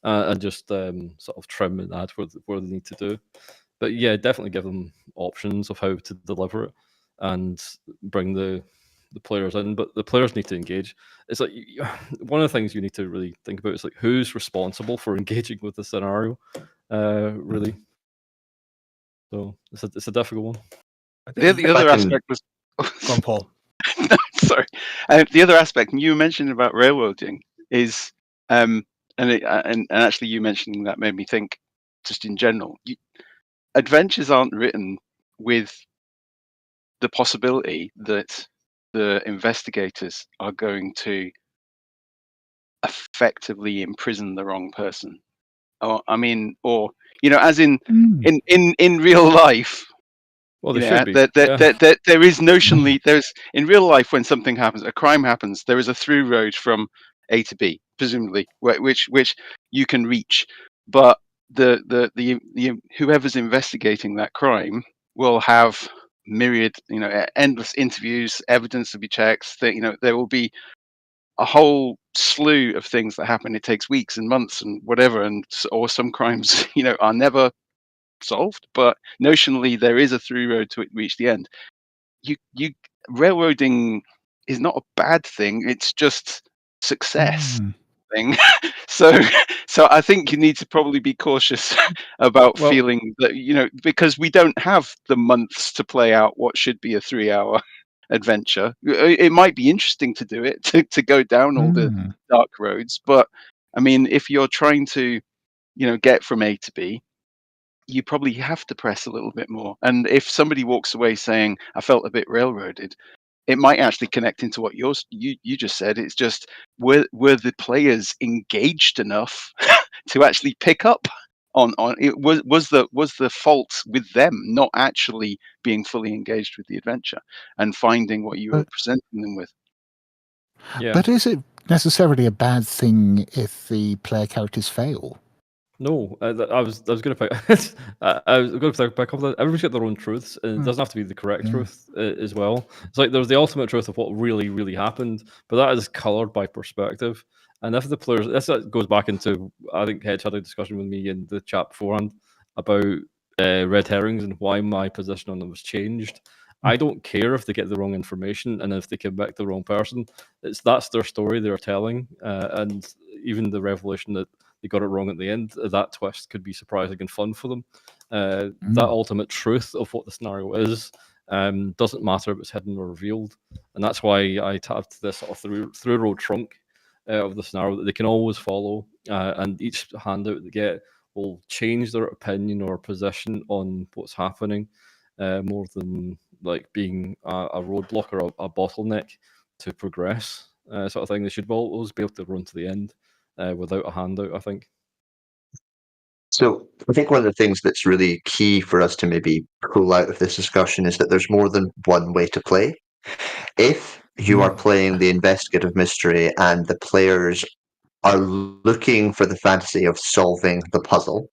Speaker 2: and just sort of trim and add where they need to do. But yeah, definitely give them options of how to deliver it and bring the players in, but the players need to engage. It's like one of the things you need to really think about is like who's responsible for engaging with the scenario, really. So it's a difficult one.
Speaker 4: The other aspect was
Speaker 5: Go on, Paul.
Speaker 4: sorry. The other aspect you mentioned about railroading is, and actually you mentioning that made me think, just in general, adventures aren't written with the possibility that the investigators are going to effectively imprison the wrong person. Or as in real life.
Speaker 2: Well, they should be.
Speaker 4: There is notionally, there's in real life when something happens, a crime happens, there is a through road from A to B, presumably, which you can reach. But the whoever's investigating that crime will have myriad, endless interviews, evidence to be checked. That there will be a whole slew of things that happen. It takes weeks and months and whatever, or some crimes, are never solved. But notionally, there is a through road to reach the end. You railroading is not a bad thing. It's just success thing. So I think you need to probably be cautious about feeling that, because we don't have the months to play out what should be a 3-hour adventure. It might be interesting to do it, to go down all the dark roads, but I mean, if you're trying to get from A to B, you probably have to press a little bit more. And if somebody walks away saying, I felt a bit railroaded, it might actually connect into what you just said. It's just, were the players engaged enough to actually pick up on it? Was the fault with them not actually being fully engaged with the adventure and finding what you were presenting them with?
Speaker 2: Yeah.
Speaker 1: But is it necessarily a bad thing if the player characters fail?
Speaker 2: No, I was going to pick. I was going to pick up that everybody's got their own truths, and it doesn't have to be the correct truth as well. It's like there's the ultimate truth of what really, really happened, but that is coloured by perspective. And if the players, this goes back into, I think Hedge had a discussion with me in the chat beforehand about red herrings and why my position on them was changed. I don't care if they get the wrong information and if they convict the wrong person. That's their story they're telling, and even the revelation that they got it wrong at the end, that twist could be surprising and fun for them. That ultimate truth of what the scenario is doesn't matter if it's hidden or revealed, and that's why I tapped this sort of through road trunk of the scenario that they can always follow, and each handout they get will change their opinion or position on what's happening more than like being a roadblock or a bottleneck to progress, sort of thing. They should always be able to run to the end without a handout, I think.
Speaker 3: So I think one of the things that's really key for us to maybe pull out of this discussion is that there's more than one way to play. If you are playing the investigative mystery and the players are looking for the fantasy of solving the puzzle,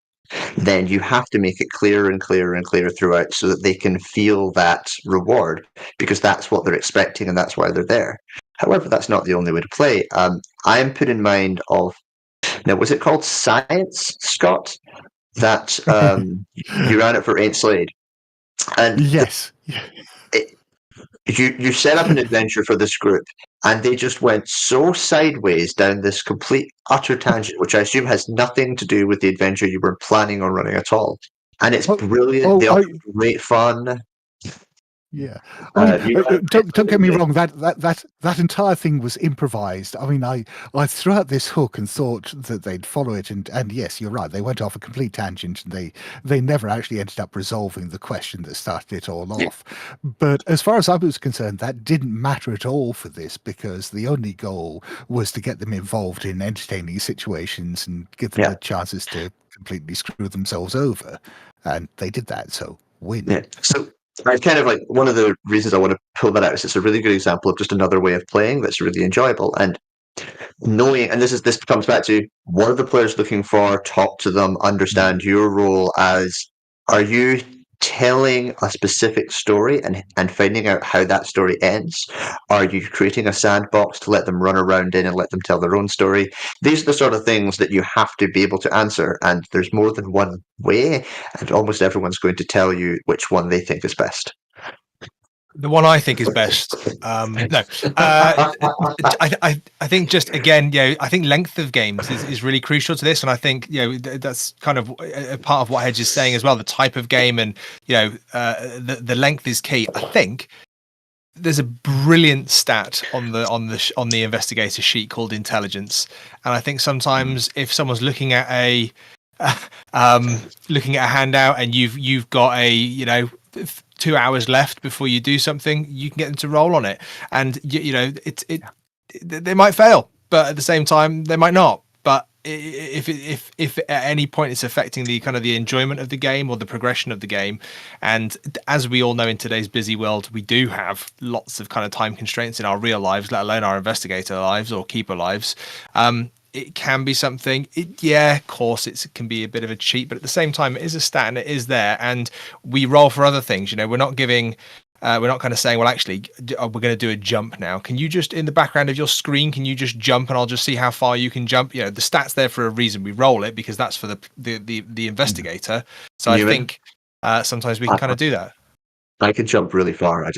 Speaker 3: then you have to make it clearer and clearer and clearer throughout so that they can feel that reward, because that's what they're expecting and that's why they're there. However, that's not the only way to play. I am put in mind of, now, was it called Science, Scott? That you ran it for Ain't Slade. And
Speaker 1: Yes.
Speaker 3: you set up an adventure for this group, and they just went so sideways down this complete utter tangent, which I assume has nothing to do with the adventure you were planning on running at all. And it's brilliant. They offer great fun.
Speaker 1: Yeah, I mean, don't get me wrong. That entire thing was improvised. I mean, I threw out this hook and thought that they'd follow it, and yes, you're right. They went off a complete tangent, and they never actually ended up resolving the question that started it all off. But as far as I was concerned, that didn't matter at all for this, because the only goal was to get them involved in entertaining situations and give them the chances to completely screw themselves over, and they did that. So win.
Speaker 3: Yeah. So I kind of like, one of the reasons I want to pull that out is it's a really good example of just another way of playing that's really enjoyable. And knowing, and this comes back to, what are the players looking for? Talk to them, understand your role as, are you telling a specific story and finding out how that story ends? Are you creating a sandbox to let them run around in and let them tell their own story? These are the sort of things that you have to be able to answer, and there's more than one way, and almost everyone's going to tell you which one they think is best.
Speaker 5: The one I think is best. I think just, again, I think length of games is really crucial to this, and I think that's kind of a part of what Hedge is saying as well. The type of game, and the length is key. I think there's a brilliant stat on the investigator sheet called intelligence, and I think sometimes if someone's looking at a handout and you've got a 2 hours left before you do something, you can get them to roll on it, and they might fail, but at the same time they might not. But if at any point it's affecting the kind of the enjoyment of the game or the progression of the game, and as we all know, in today's busy world, we do have lots of kind of time constraints in our real lives, let alone our investigator lives or keeper lives. It can be something. Of course, it can be a bit of a cheat, but at the same time, it is a stat and it is there. And we roll for other things. We're not giving. We're not kind of saying, well, actually, we're going to do a jump now. Can you just, in the background of your screen, can you just jump, and I'll just see how far you can jump? The stat's there for a reason. We roll it because that's for the investigator. So
Speaker 3: Newman,
Speaker 5: I think sometimes we can kind of do that.
Speaker 3: I can jump really far.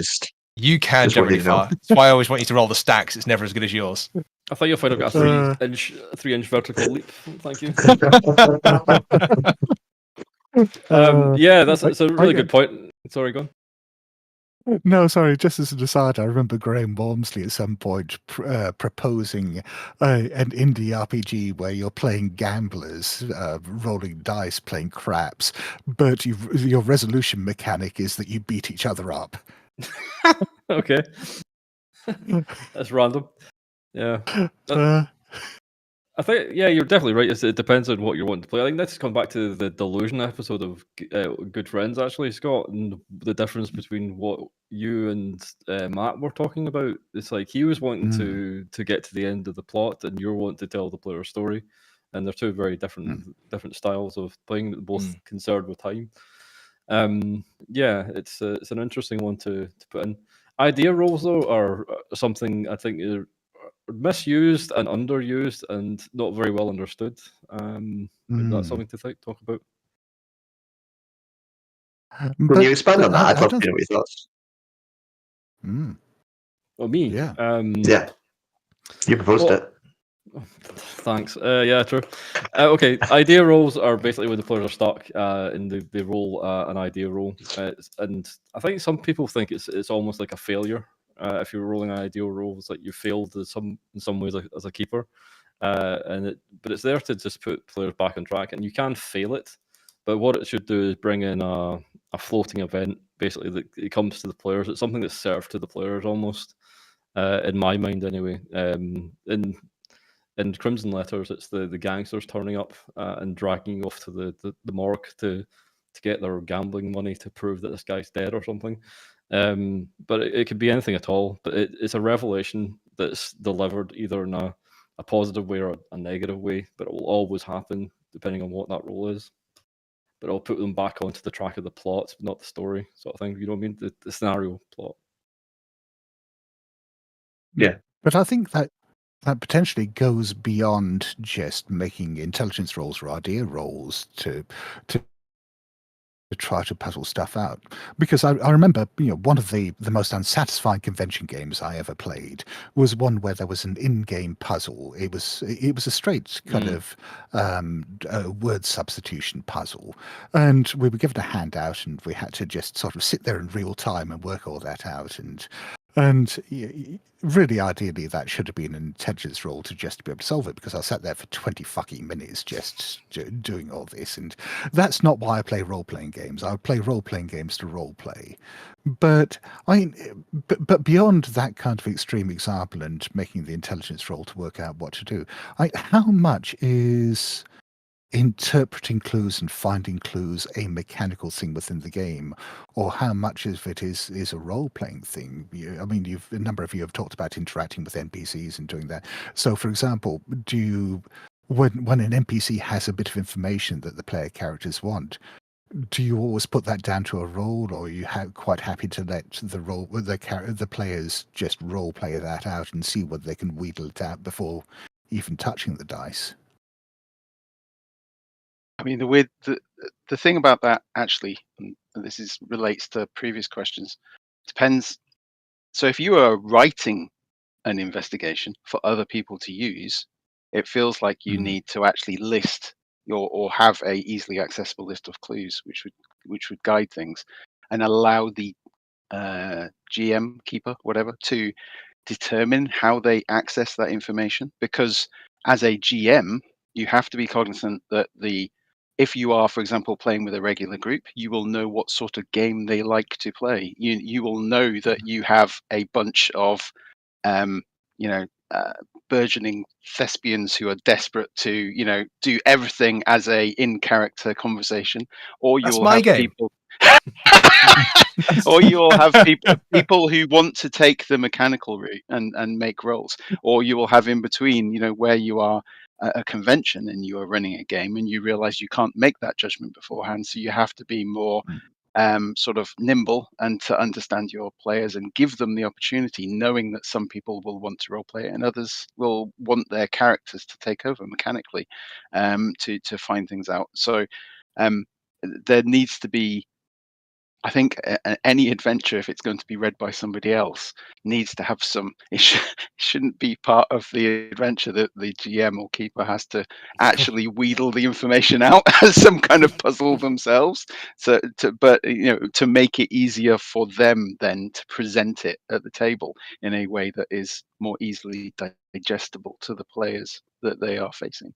Speaker 5: You can jump really far. That's why I always want you to roll the stacks. It's never as good as yours.
Speaker 2: I thought you'll find I've got a 3-inch vertical leap. Thank you. That's a really good point. Sorry, go on.
Speaker 1: No, sorry, just as an aside, I remember Graeme Walmsley at some point proposing an indie RPG where you're playing gamblers, rolling dice, playing craps, but your resolution mechanic is that you beat each other up.
Speaker 2: Okay. That's random. Yeah. I think, you're definitely right. It depends on what you're wanting to play. I think let's come back to the Delusion episode of Good Friends, actually, Scott, and the difference between what you and Matt were talking about. It's like he was wanting to get to the end of the plot, and you're wanting to tell the player story, and they're two very different styles of playing, both concerned with time. It's an interesting one to put in. Idea rolls, though, are something I think are misused and underused and not very well understood. That's something to talk about.
Speaker 3: Can you expand on that? I'd love to know your thoughts.
Speaker 2: Well, me?
Speaker 1: Yeah.
Speaker 3: You proposed it.
Speaker 2: Thanks. Yeah, true. Okay, idea rolls are basically when the players are stuck and they roll an idea roll. And I think some people think it's almost like a failure. If you're rolling an ideal roll, it's like you failed in some ways as a keeper, but it's there to just put players back on track, and you can fail it. But what it should do is bring in a floating event, basically, that it comes to the players. It's something that's served to the players almost, in my mind anyway. In Crimson Letters, it's the gangsters turning up and dragging you off to the morgue to get their gambling money to prove that this guy's dead or something. But it could be anything at all. But it's a revelation that's delivered either in a positive way or a negative way, but it will always happen depending on what that role is. But it'll put them back onto the track of the plot, but not the story, sort of thing. You know what I mean? The scenario plot.
Speaker 3: Yeah.
Speaker 1: But I think that potentially goes beyond just making intelligence rolls or idea rolls to try to puzzle stuff out. Because I remember, one of the most unsatisfying convention games I ever played was one where there was an in-game puzzle. It was a straight kind of word substitution puzzle, and we were given a handout, and we had to just sort of sit there in real time and work all that out. And really, ideally, that should have been an intelligence roll to just be able to solve it, because I sat there for 20 fucking minutes just doing all this. And that's not why I play role-playing games. I play role-playing games to role-play. But but beyond that kind of extreme example and making the intelligence roll to work out what to do, how much is interpreting clues and finding clues a mechanical thing within the game, or how much of it is a role-playing thing? I mean, a number of you have talked about interacting with NPCs and doing that. So, for example, when an NPC has a bit of information that the player characters want, do you always put that down to a roll, or are you quite happy to let the players just role play that out and see whether they can wheedle it out before even touching the dice?
Speaker 4: I mean, the thing about that, actually, and this relates to previous questions, depends. So if you are writing an investigation for other people to use, it feels like you need to actually list or have a easily accessible list of clues, which would guide things, and allow the GM, keeper, whatever, to determine how they access that information. Because as a GM, you have to be cognizant that if you are, for example, playing with a regular group, you will know what sort of game they like to play. You will know that you have a bunch of, burgeoning thespians who are desperate to, do everything as a in-character conversation, or
Speaker 5: That's
Speaker 4: you'll
Speaker 5: my
Speaker 4: have
Speaker 5: game.
Speaker 4: people. Or you will have people who want to take the mechanical route and make rolls, or you will have in between, where you are at a convention and you are running a game and you realize you can't make that judgment beforehand, so you have to be more sort of nimble and to understand your players and give them the opportunity, knowing that some people will want to role play and others will want their characters to take over mechanically, to find things out. So there needs to be, I think, any adventure, if it's going to be read by somebody else, needs to have some. It shouldn't be part of the adventure that the GM or keeper has to actually wheedle the information out as some kind of puzzle themselves. But to make it easier for them then to present it at the table in a way that is more easily digestible to the players that they are facing.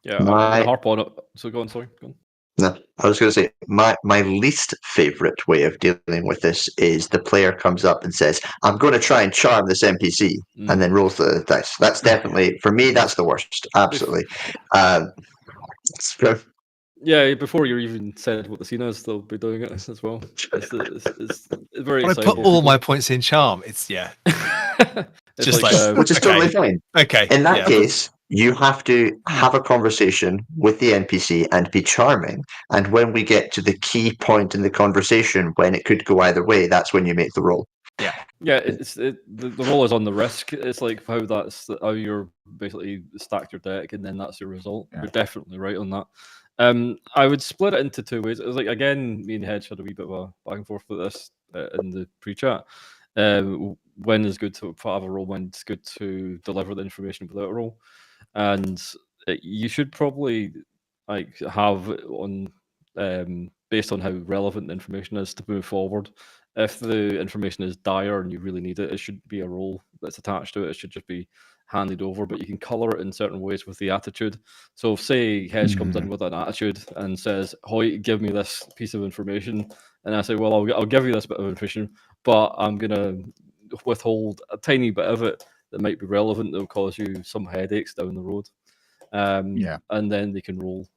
Speaker 2: Yeah, I'm going to harp on it. So go on, sorry. Go on.
Speaker 3: No, I was going to say my least favorite way of dealing with this is the player comes up and says, "I'm going to try and charm this NPC," and then rolls the dice. That's definitely, for me, that's the worst. Absolutely.
Speaker 2: Yeah, before you even said what the scene is, they'll be doing it as well. It's very
Speaker 5: I
Speaker 2: excitable.
Speaker 5: put all my points in charm. It's
Speaker 2: It's
Speaker 5: just
Speaker 3: which is totally fine.
Speaker 5: Okay.
Speaker 3: In that case, you have to have a conversation with the NPC and be charming. And when we get to the key point in the conversation, when it could go either way, that's when you make the roll.
Speaker 2: Yeah, the roll is on the risk. It's like how you're basically stacked your deck, and then that's your result. Yeah. You're definitely right on that. I would split it into two ways. It was like, again, me and Hedge had a wee bit of a back and forth with this in the pre-chat. When is good to have a roll, when it's good to deliver the information without a roll. And you should probably have on based on how relevant the information is to move forward. If the information is dire and you really need it, it should be a roll that's attached to it. It should just be handed over, but you can color it in certain ways with the attitude. So if, say, Hedge comes in with an attitude and says, Hoyt, give me this piece of information, and I say, well, I'll give you this bit of information, but I'm going to withhold a tiny bit of it that might be relevant that will cause you some headaches down the road. And then they can roll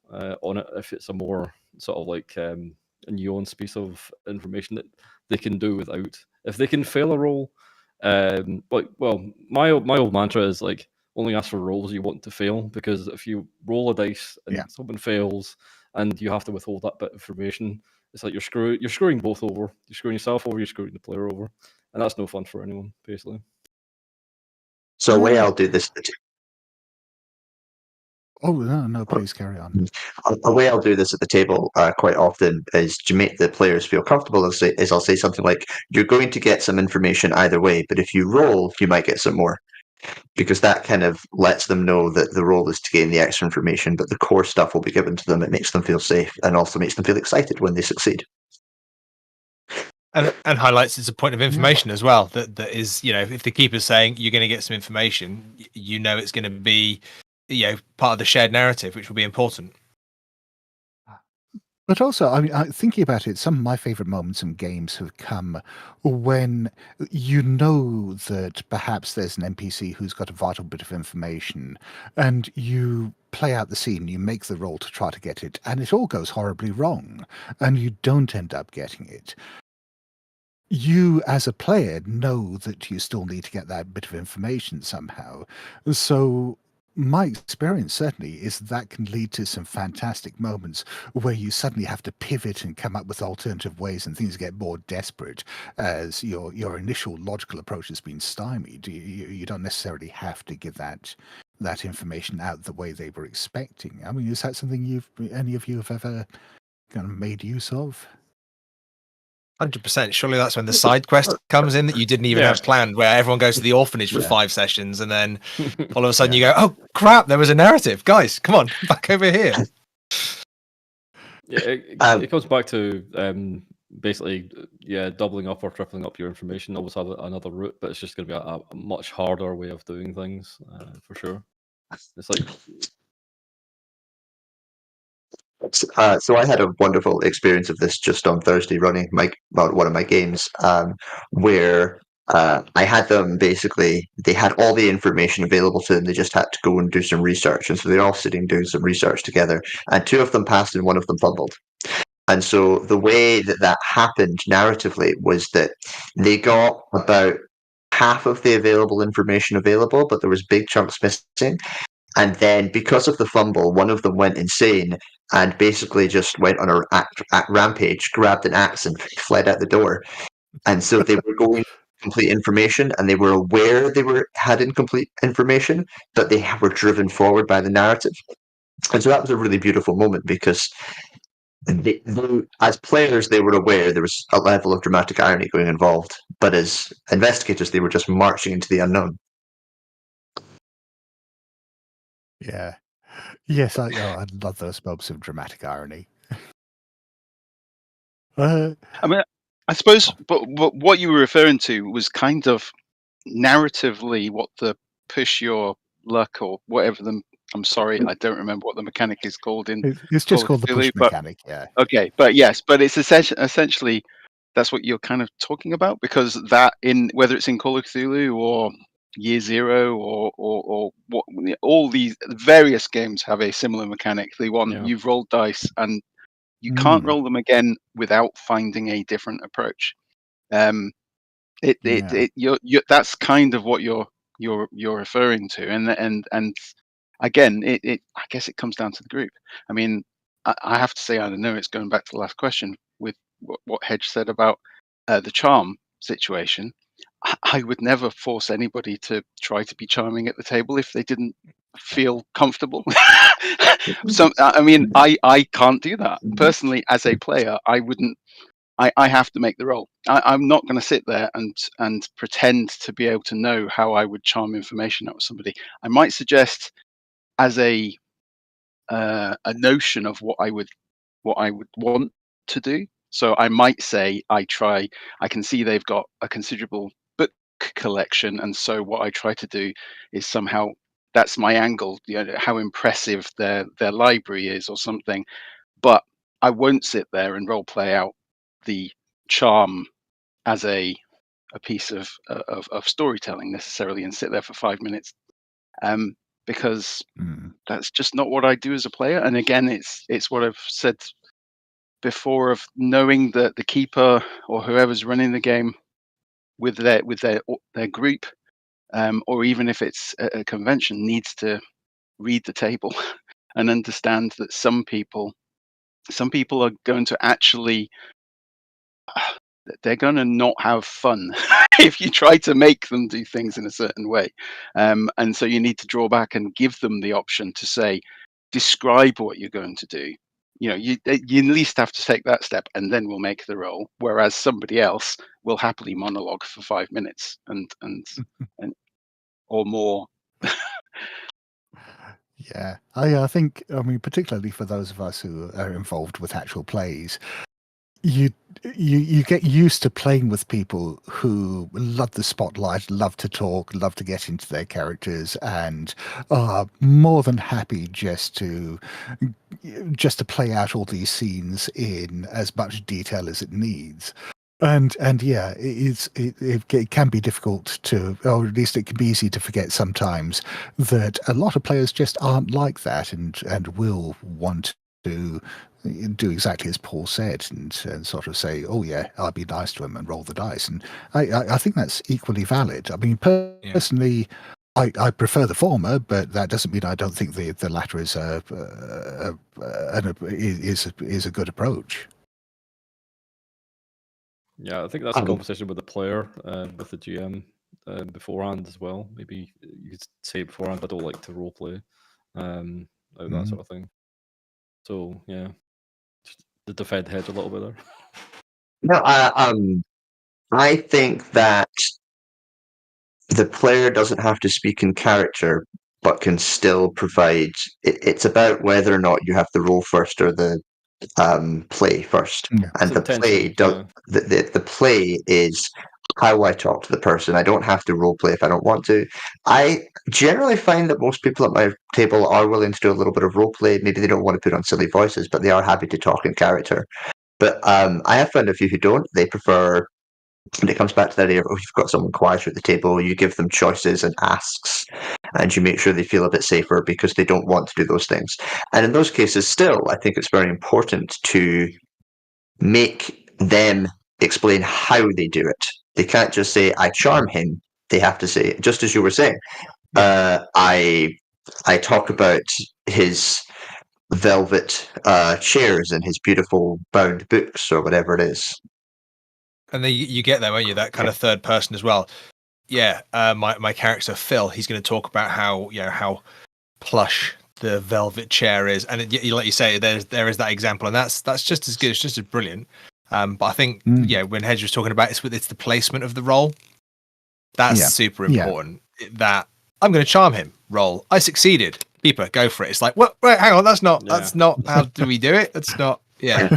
Speaker 2: on it if it's a more sort of like a nuanced piece of information that they can do without. If they can fail a roll, my old mantra is like, only ask for rolls you want to fail, because if you roll a dice and someone fails and you have to withhold that bit of information, it's like you're screwing both over. You're screwing yourself over, you're screwing the player over, and that's no fun for anyone, basically.
Speaker 3: So the way I'll do this.
Speaker 1: Oh, no, please carry on.
Speaker 3: The way I'll do this at the table quite often is to make the players feel comfortable. I'll say something like, you're going to get some information either way, but if you roll, you might get some more. Because that kind of lets them know that the role is to gain the extra information, but the core stuff will be given to them. It makes them feel safe and also makes them feel excited when they succeed.
Speaker 5: And highlights it's a point of information as well. That is, if the keeper's saying you're going to get some information, it's going to be, part of the shared narrative, which will be important.
Speaker 1: But also, I mean, thinking about it, some of my favorite moments in games have come when you know that perhaps there's an NPC who's got a vital bit of information, and you play out the scene, you make the roll to try to get it, and it all goes horribly wrong, and you don't end up getting it. You, as a player, know that you still need to get that bit of information somehow. So my experience certainly is that can lead to some fantastic moments where you suddenly have to pivot and come up with alternative ways, and things get more desperate as your initial logical approach has been stymied. You don't necessarily have to give that information out the way they were expecting. I mean, is that something any of you have ever kind of made use of?
Speaker 5: 100%. Surely that's when the side quest comes in that you didn't even have planned, where everyone goes to the orphanage for 5 sessions, and then all of a sudden you go, oh crap, there was a narrative. Guys, come on, back over here.
Speaker 2: Yeah, it comes back to basically, doubling up or tripling up your information. Always have another route, but it's just going to be a much harder way of doing things, for sure. It's like...
Speaker 3: So I had a wonderful experience of this just on Thursday running one of my games, where I had them basically, they had all the information available to them. They just had to go and do some research. And so they're all sitting doing some research together, and 2 of them passed and 1 of them fumbled. And so the way that happened narratively was that they got about half of the available information available, but there was big chunks missing. And then because of the fumble, one of them went insane and basically just went on a rampage, grabbed an axe and fled out the door. And so they were going complete information, and they were aware they had incomplete information, but they were driven forward by the narrative. And so that was a really beautiful moment, because they, as players, they were aware there was a level of dramatic irony going involved, but as investigators, they were just marching into the unknown.
Speaker 1: Yeah. Yes, I love those moments of dramatic irony.
Speaker 4: I mean, I suppose, but what you were referring to was kind of narratively what the push your luck or whatever I'm sorry, I don't remember what the mechanic is called in.
Speaker 1: It's just called the push mechanic, yeah.
Speaker 4: Okay, but yes, but it's essentially that's what you're kind of talking about, because that whether it's in Call of Cthulhu or Year Zero or what, all these various games have a similar mechanic. The one you've rolled dice and you can't roll them again without finding a different approach. That's kind of what you're referring to, and again, I guess it comes down to the group. I mean, I have to say, I don't know. It's going back to the last question with what Hedge said about the charm situation. I would never force anybody to try to be charming at the table if they didn't feel comfortable. I mean, I can't do that personally as a player. I wouldn't. I have to make the roll. I'm not going to sit there and pretend to be able to know how I would charm information out of somebody. I might suggest as a notion of what I would want to do. So I might say I can see they've got a considerable book collection, and so what I try to do is somehow that's my angle, how impressive their library is or something. But I won't sit there and role play out the charm as a piece of storytelling necessarily and sit there for 5 minutes, because that's just not what I do as a player. And again, it's what I've said before of knowing that the keeper or whoever's running the game with their group, or even if it's a convention, needs to read the table and understand that some people are going to actually they're going to not have fun if you try to make them do things in a certain way, and so you need to draw back and give them the option to say, describe what you're going to do. You at least have to take that step, and then we'll make the roll. Whereas somebody else will happily monologue for 5 minutes and or more.
Speaker 1: Yeah, I think, I mean, particularly for those of us who are involved with actual plays, you get used to playing with people who love the spotlight, love to talk, love to get into their characters, and are more than happy just to play out all these scenes in as much detail as it needs. And yeah, it can be difficult to, or at least it can be easy to forget sometimes that a lot of players just aren't like that, and will want to do exactly as Paul said, and sort of say, "Oh yeah, I'll be nice to him," and roll the dice. And I think that's equally valid. I mean, personally, I prefer the former, but that doesn't mean I don't think the latter is a good approach.
Speaker 2: Yeah, I think that's a conversation with the player, with the GM beforehand as well. Maybe you could say beforehand, I don't like to roleplay, that sort of thing. So yeah, just to defend Hedge a little bit there.
Speaker 3: No, I think that the player doesn't have to speak in character, but can still provide. It's about whether or not you have the roll first or the play first, and the play the play is how I talk to the person. I don't have to role play if I don't want to. I generally find that most people at my table are willing to do a little bit of role play. Maybe they don't want to put on silly voices, but they are happy to talk in character. But I have found a few who don't. They prefer. And it comes back to the idea of, if you've got someone quieter at the table, you give them choices and asks, and you make sure they feel a bit safer because they don't want to do those things. And in those cases, still, I think it's very important to make them explain how they do it. They can't just say, "I charm him." They have to say, just as you were saying, I talk about his velvet chairs and his beautiful bound books or whatever it is.
Speaker 5: And then you get there, won't you? That kind of third person as well. Yeah, my character Phil, he's going to talk about how plush the velvet chair is, and like you say, there is that example, and that's just as good. It's just as brilliant. But I think when Hedge was talking about it's the placement of the role. That's super important. That I'm going to charm him. Roll. I succeeded. Keeper, go for it. It's like, well, wait, hang on. That's not how do we do it? That's not. Yeah.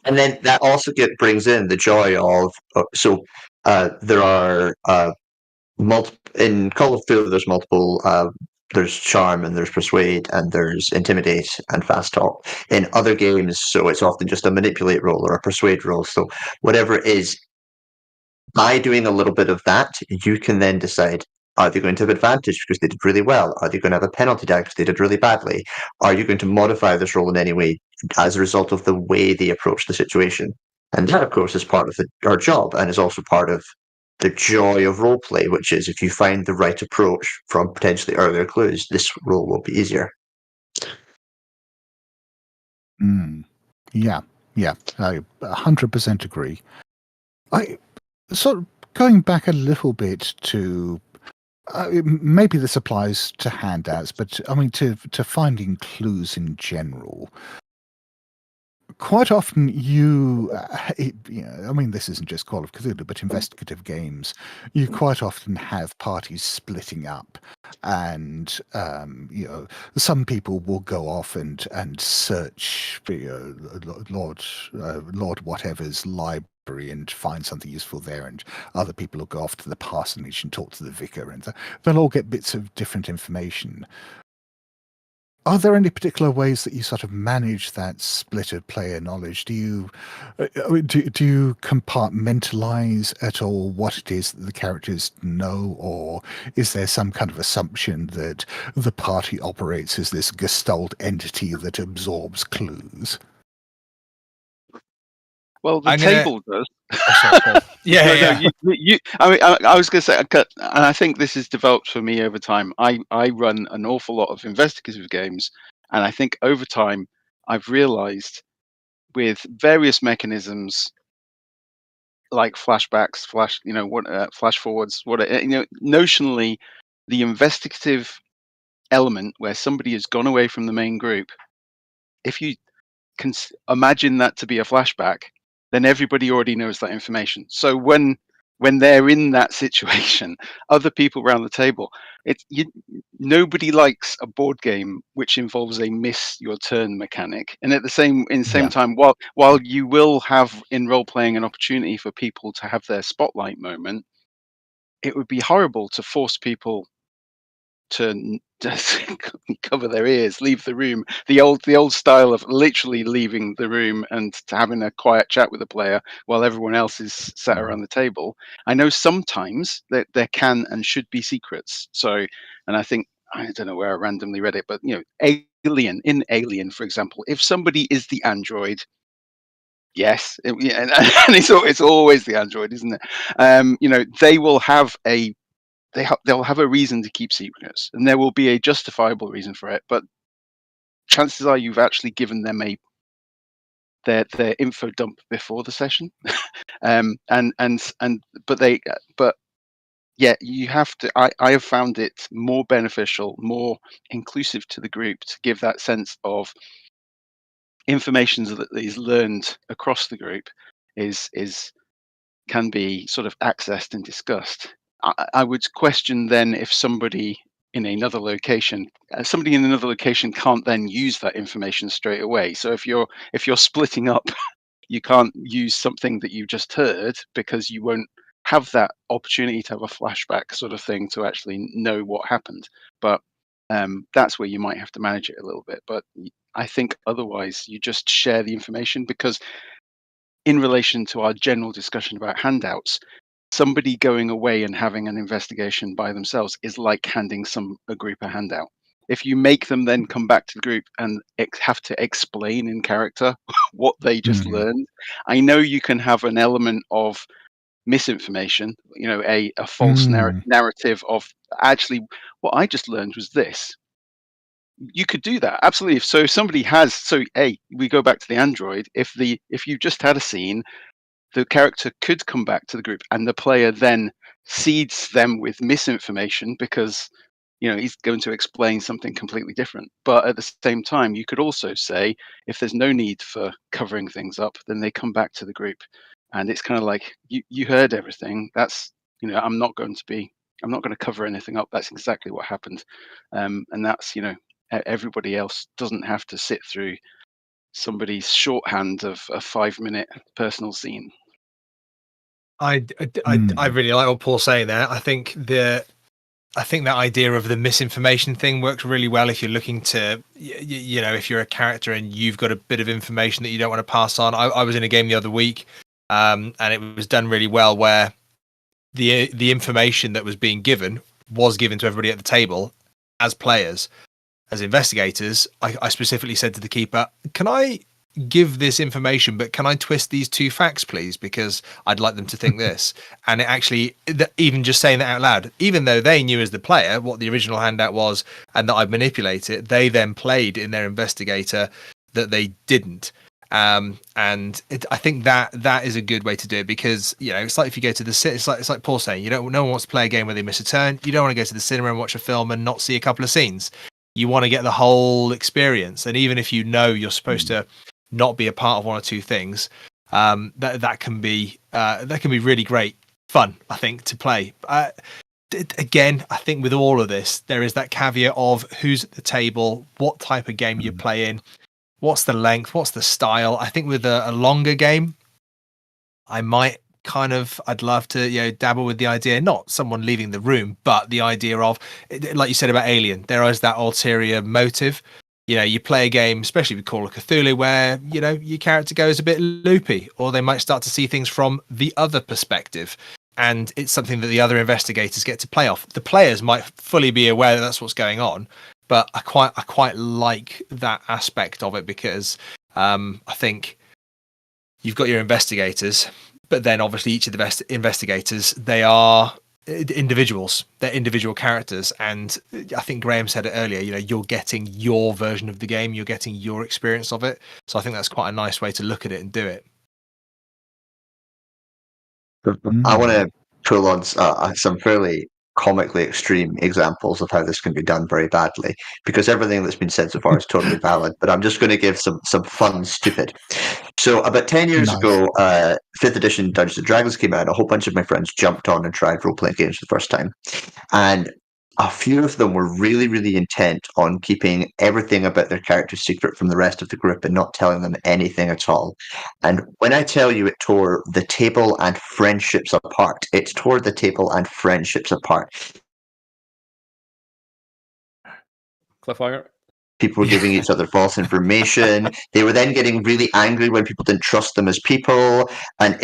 Speaker 3: And then that also brings in the joy of there are in Call of Cthulhu there's multiple there's charm and there's persuade and there's intimidate and fast talk. In other games, so it's often just a manipulate roll or a persuade roll. So whatever it is, by doing a little bit of that, you can then decide, are they going to have advantage because they did really well? Are they going to have a penalty die because they did really badly? Are you going to modify this roll in any way as a result of the way they approach the situation? And that, of course, is part of our job and is also part of the joy of roleplay, which is if you find the right approach from potentially earlier clues, this roll will be easier.
Speaker 1: Yeah, I 100% agree. I sort of going back a little bit to maybe this applies to handouts, but I mean to finding clues in general. Quite often I mean, this isn't just Call of Cthulhu, but investigative games, you quite often have parties splitting up, and some people will go off and search Lord whatever's library and find something useful there, and other people will go off to the parsonage and talk to the vicar, and they'll all get bits of different information. Are there any particular ways that you sort of manage that splittered player knowledge? Do you compartmentalize at all what it is that the characters know, or is there some kind of assumption that the party operates as this gestalt entity that absorbs clues?
Speaker 4: Well, the
Speaker 5: I'm gonna-
Speaker 4: table does.
Speaker 5: Oh, sorry, Paul. Yeah.
Speaker 4: I mean, I was going to say, and I think this has developed for me over time. I run an awful lot of investigative games, and I think over time I've realised with various mechanisms like flashbacks, flash forwards, notionally, the investigative element where somebody has gone away from the main group. If you can imagine that to be a flashback, then everybody already knows that information. So when they're in that situation, other people around the table, nobody likes a board game which involves a miss your turn mechanic. And at the same time, while you will have in role playing an opportunity for people to have their spotlight moment, it would be horrible to force people to just cover their ears, leave the room. The old style of literally leaving the room and to having a quiet chat with the player while everyone else is sat around the table. I know sometimes that there can and should be secrets. So, and I think I don't know where I randomly read it, but in Alien, for example, if somebody is the android. Yes, and it's always the android, isn't it? They will have they'll have a reason to keep secrets, and there will be a justifiable reason for it. But chances are you've actually given them their info dump before the session, you have to. I have found it more beneficial, more inclusive to the group to give that sense of information that is learned across the group can be sort of accessed and discussed. I would question then if somebody in another location can't then use that information straight away. So if you're splitting up, you can't use something that you just heard because you won't have that opportunity to have a flashback sort of thing to actually know what happened. But that's where you might have to manage it a little bit. But I think otherwise you just share the information, because in relation to our general discussion about handouts, somebody going away and having an investigation by themselves is like handing a group a handout. If you make them then come back to the group and have to explain in character what they just learned, I know you can have an element of misinformation, a false narrative of actually what I just learned was this. You could do that, absolutely. So if somebody we go back to the android. If you just had a scene, the character could come back to the group and the player then seeds them with misinformation because he's going to explain something completely different. But at the same time, you could also say, if there's no need for covering things up, then they come back to the group, and it's kind of like you heard everything. That's I'm not going to cover anything up. That's exactly what happened, and that's everybody else doesn't have to sit through somebody's shorthand of a 5-minute personal scene.
Speaker 5: I really like what Paul's saying there. I think that idea of the misinformation thing works really well if you're looking to, if you're a character and you've got a bit of information that you don't want to pass on. I was in a game the other week, and it was done really well where the information that was being given was given to everybody at the table as players. As investigators, I specifically said to the keeper, can I give this information, but can I twist these 2 facts, please? Because I'd like them to think this. And it actually, even just saying that out loud, even though they knew as the player what the original handout was and that I'd manipulate it, they then played in their investigator that they didn't. I think that is a good way to do it, because it's like if you go to it's like Paul saying, no one wants to play a game where they miss a turn. You don't want to go to the cinema and watch a film and not see a couple of scenes. You want to get the whole experience, and even if you're supposed to not be a part of 1 or 2 things, that can be really great fun, I think, to play. Again, I think with all of this, there is that caveat of who's at the table, what type of game you play in, what's the length, what's the style. I think with a longer game, I'd love to, dabble with the idea, not someone leaving the room, but the idea of, like you said about Alien, there is that ulterior motive. You play a game, especially with Call of Cthulhu, where, your character goes a bit loopy, or they might start to see things from the other perspective. And it's something that the other investigators get to play off. The players might fully be aware that that's what's going on, but I quite like that aspect of it, because I think you've got your investigators, but then obviously each of the best investigators, they are individuals, they're individual characters. And I think Graeme said it earlier, you're getting your version of the game, you're getting your experience of it. So I think that's quite a nice way to look at it and do it.
Speaker 3: I want to pull on some fairly comically extreme examples of how this can be done very badly, because everything that's been said so far is totally valid, but I'm just going to give some fun stupid. So about 10 years ago, 5th edition Dungeons and Dragons came out. A whole bunch of my friends jumped on and tried role-playing games for the first time, and a few of them were really, really intent on keeping everything about their character secret from the rest of the group and not telling them anything at all. And when I tell you it tore the table and friendships apart, it tore the table and friendships apart.
Speaker 2: Cliffhanger.
Speaker 3: People were giving each other false information. They were then getting really angry when people didn't trust them as people. And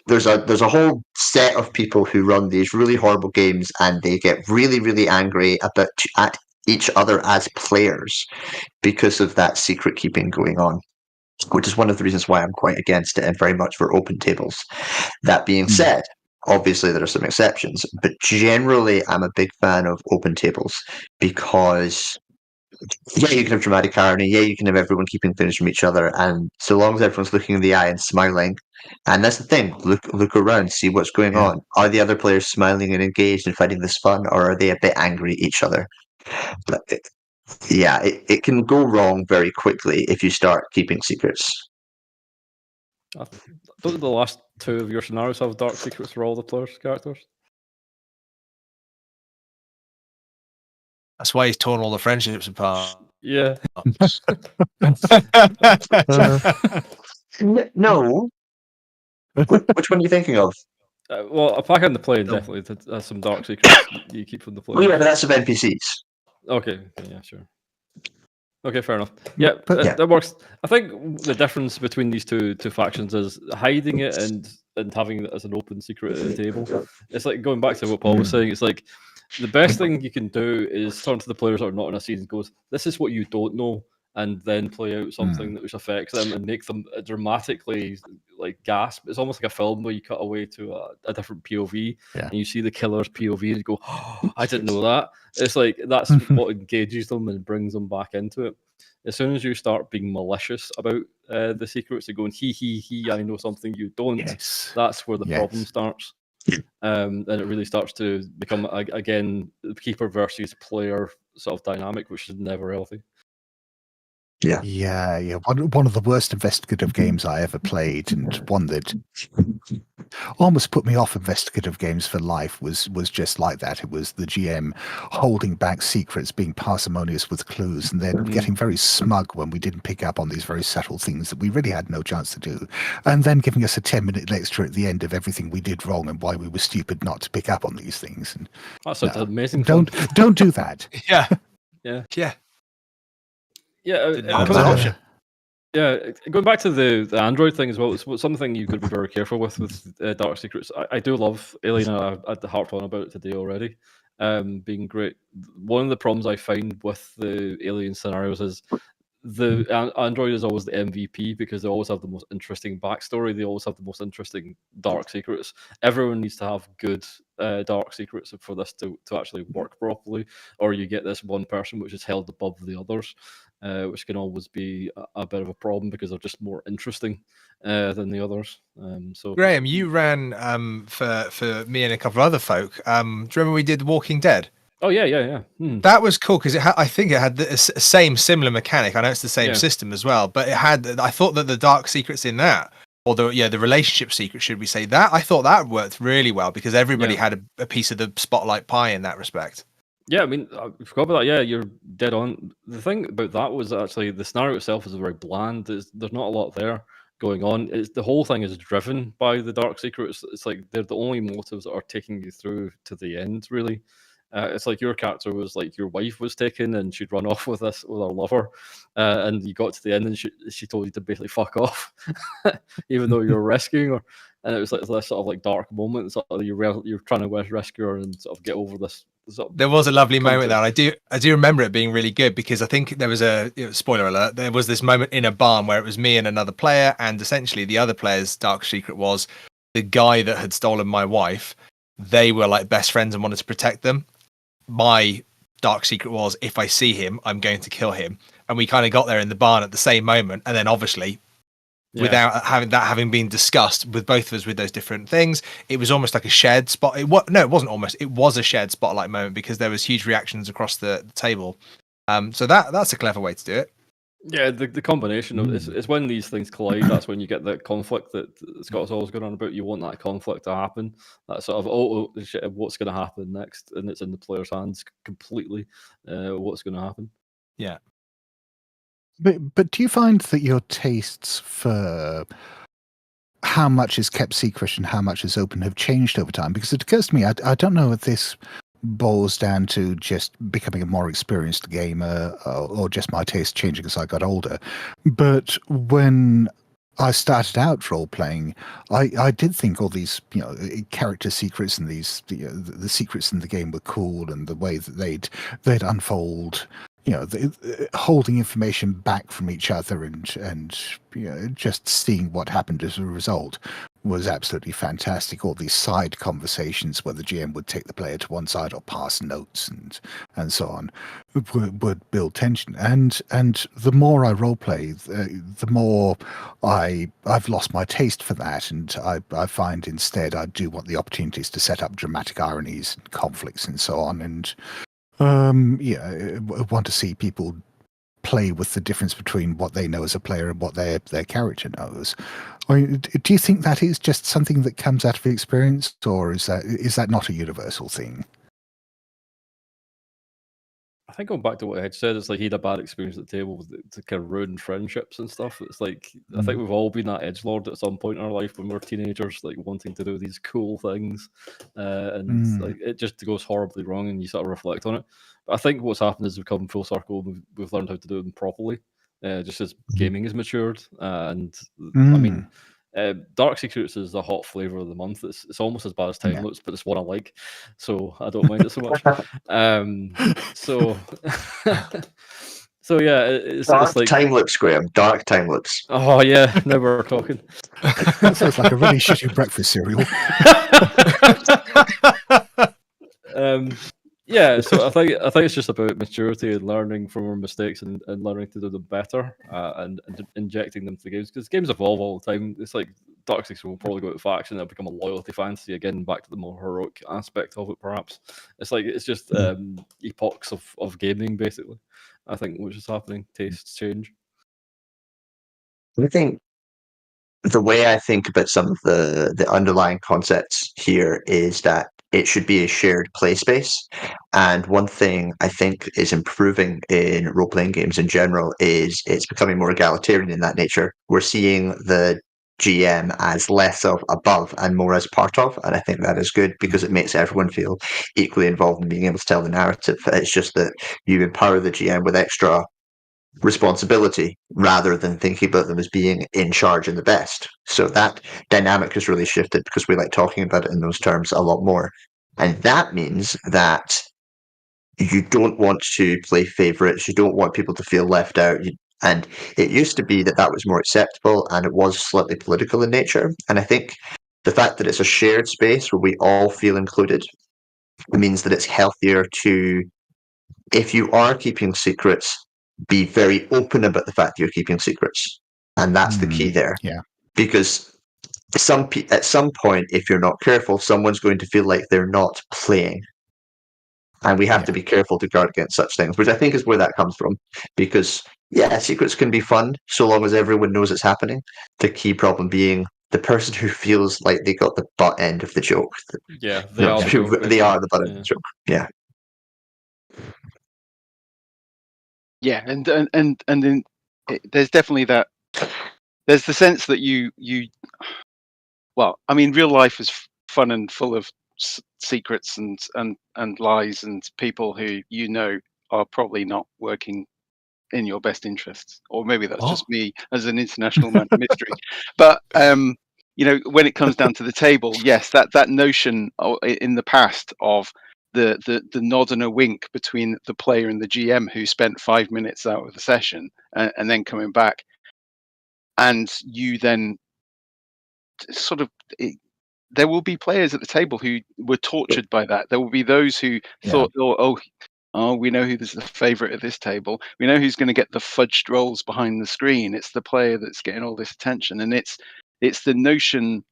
Speaker 3: there's a whole set of people who run these really horrible games, and they get really, really angry at each other as players because of that secret keeping going on, which is one of the reasons why I'm quite against it and very much for open tables. That being said, obviously there are some exceptions, but generally I'm a big fan of open tables, because you can have dramatic irony, you can have everyone keeping things from each other, and so long as everyone's looking in the eye and smiling, and that's the thing, look around, see what's going on. Are the other players smiling and engaged and finding this fun, or are they a bit angry at each other? But it can go wrong very quickly if you start keeping secrets.
Speaker 2: Don't the last two of your scenarios have dark secrets for all the players' characters?
Speaker 5: That's why he's torn all the friendships apart.
Speaker 2: Yeah.
Speaker 3: No. Which one are you thinking of?
Speaker 2: Well, a pack on the plane definitely has some dark secrets you keep from the plane.
Speaker 3: Well, yeah, but that's of NPCs.
Speaker 2: Okay, yeah, sure. Okay, fair enough. Yeah, that works. I think the difference between these two factions is hiding it and having it as an open secret at the table. It's like going back to what Paul was saying. It's like the best thing you can do is turn to the players that are not in a season, goes, this is what you don't know, and then play out something which affects them and make them dramatically gasp. It's almost like a film where you cut away to a different POV and you see the killer's POV and you go, oh, I didn't know that. It's like that's what engages them and brings them back into it. As soon as you start being malicious about the secrets and going, he, I know something you don't, that's where the problem starts. And it really starts to become, again, the keeper versus player sort of dynamic, which is never healthy.
Speaker 1: Yeah. One of the worst investigative games I ever played, and one that almost put me off investigative games for life, was just like that. It was the GM holding back secrets, being parsimonious with clues, and then getting very smug when we didn't pick up on these very subtle things that we really had no chance to do, and then giving us a 10-minute lecture at the end of everything we did wrong and why we were stupid not to pick up on these things. And
Speaker 2: that's amazing.
Speaker 1: Don't do that.
Speaker 2: Going back to the Android thing as well, it's something you've got to be very careful with Dark Secrets. I do love Alien. I harped on about it today already, being great. One of the problems I find with the Alien scenarios is the Android is always the MVP because they always have the most interesting backstory. They always have the most interesting dark secrets. Everyone needs to have good dark secrets for this to actually work properly, or you get this one person which is held above the others, which can always be a bit of a problem because they're just more interesting than the others. So
Speaker 5: Graeme, you ran for me and a couple of other folk. Do you remember we did Walking Dead?
Speaker 2: Oh yeah.
Speaker 5: That was cool because I think it had the same similar mechanic. I know it's the same system as well, but it had. I thought that the dark secrets in that, or the relationship secret, should we say that? I thought that worked really well because everybody had a piece of the spotlight pie in that respect.
Speaker 2: Yeah, I mean, I forgot about that. Yeah, you're dead on. The thing about that was actually the scenario itself is very bland. There's not a lot there going on. The whole thing is driven by the dark secrets. It's like they're the only motives that are taking you through to the end, really. It's like your character was like your wife was taken and she'd run off with her lover, and you got to the end and she told you to basically fuck off, even though you were rescuing her. And it was like this sort of like dark moment. Sort of you're trying to rescue her and sort of get over this.
Speaker 5: There was a lovely moment there. I do remember it being really good because I think there was spoiler alert. There was this moment in a barn where it was me and another player, and essentially the other player's dark secret was the guy that had stolen my wife. They were like best friends and wanted to protect them. My dark secret was if I see him, I'm going to kill him. And we kind of got there in the barn at the same moment, and then obviously, without having been discussed with both of us with those different things, it was almost like a shared spot. It wasn't almost. It was a shared spotlight moment because there was huge reactions across the table. So that's a clever way to do it.
Speaker 2: Yeah, the combination of it's when these things collide. That's when you get the conflict that Scott's always going on about. You want that conflict to happen. That sort of shit, what's going to happen next, and it's in the player's hands completely. What's going to happen?
Speaker 5: Yeah.
Speaker 1: But do you find that your tastes for how much is kept secret and how much is open have changed over time? Because it occurs to me, I don't know if this boils down to just becoming a more experienced gamer or just my taste changing as I got older. But when I started out role playing, I did think all these character secrets and these the secrets in the game were cool, and the way that they'd unfold, holding information back from each other and just seeing what happened as a result was absolutely fantastic. All these side conversations where the GM would take the player to one side or pass notes and so on would build tension. And the more I roleplay, the more I've lost my taste for that, and I find instead I do want the opportunities to set up dramatic ironies and conflicts and so on. And I want to see people play with the difference between what they know as a player and what their character knows. I mean, do you think that is just something that comes out of experience, or is that not a universal thing?
Speaker 2: I think going back to what Hedge said, it's like he had a bad experience at the table to kind of ruin friendships and stuff. It's like I think we've all been that edgelord at some point in our life when we're teenagers, like wanting to do these cool things, and like it just goes horribly wrong, and you sort of reflect on it. But I think what's happened is we've come full circle. We've learned how to do them properly, just as gaming has matured. And I mean, Dark Secrets is the hot flavor of the month. It's almost as bad as Time Loops, but it's one I like, so I don't mind it so much. So yeah, it's like
Speaker 3: Time Loops, Graeme. Dark Time Loops.
Speaker 2: Oh yeah, now we're talking.
Speaker 1: That sounds like a really shitty breakfast cereal.
Speaker 2: Yeah, so I think it's just about maturity and learning from our mistakes and learning to do them better, and injecting them to the games, because games evolve all the time. It's like Dark Secrets will probably go to faction, it'll become a loyalty fantasy again, back to the more heroic aspect of it. Perhaps it's just epochs of gaming, basically. I think which is happening. Tastes change.
Speaker 3: I think the way I think about some of the underlying concepts here is that it should be a shared play space. And one thing I think is improving in role-playing games in general is it's becoming more egalitarian in that nature. We're seeing the GM as less of above and more as part of, and I think that is good because it makes everyone feel equally involved in being able to tell the narrative. It's just that you empower the GM with extra responsibility rather than thinking about them as being in charge and the best. So that dynamic has really shifted because we like talking about it in those terms a lot more. And that means that you don't want to play favorites. You don't want people to feel left out. And it used to be that was more acceptable, and it was slightly political in nature. And I think the fact that it's a shared space where we all feel included means that it's healthier to, if you are keeping secrets, be very open about the fact that you're keeping secrets. And that's the key there.
Speaker 1: Yeah.
Speaker 3: Because at some point, if you're not careful, someone's going to feel like they're not playing. And we have to be careful to guard against such things, which I think is where that comes from. Because, secrets can be fun so long as everyone knows it's happening. The key problem being the person who feels like they got the butt end of the joke.
Speaker 2: Yeah, they are
Speaker 3: the butt end of the joke. Yeah.
Speaker 4: Yeah, and then there's definitely that there's the sense that you well, I mean, real life is fun and full of secrets and lies and people who are probably not working in your best interests, or maybe that's just me as an international man of mystery. But when it comes down to the table, yes, that notion in the past of the nod and a wink between the player and the GM who spent 5 minutes out of the session and then coming back, and you then sort of there will be players at the table who were tortured by that. There will be those who thought, oh, we know who is the favorite at this table. We know who's going to get the fudged rolls behind the screen. It's the player that's getting all this attention, and it's the notion.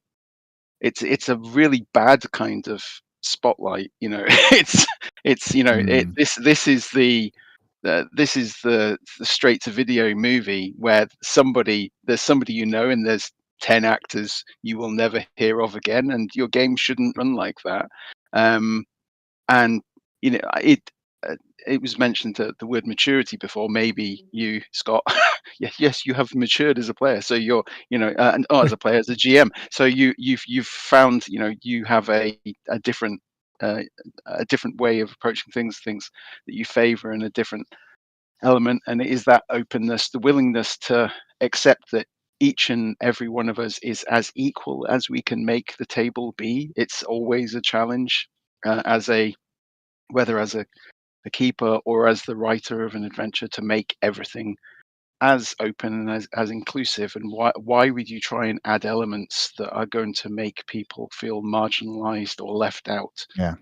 Speaker 4: It's a really bad kind of spotlight. This is the straight to video movie where there's somebody and there's 10 actors you will never hear of again, and your game shouldn't run like that. And it was mentioned the word maturity before. Maybe you, Scott, yes, you have matured as a player. So you're, and as a player, as a GM. So you've found, you have a different way of approaching things that you favour, and a different element. And it is that openness, the willingness to accept that each and every one of us is as equal as we can make the table be. It's always a challenge, whether as a keeper or as the writer of an adventure, to make everything as open and as inclusive. And why would you try and add elements that are going to make people feel marginalized or left out?
Speaker 1: Yeah.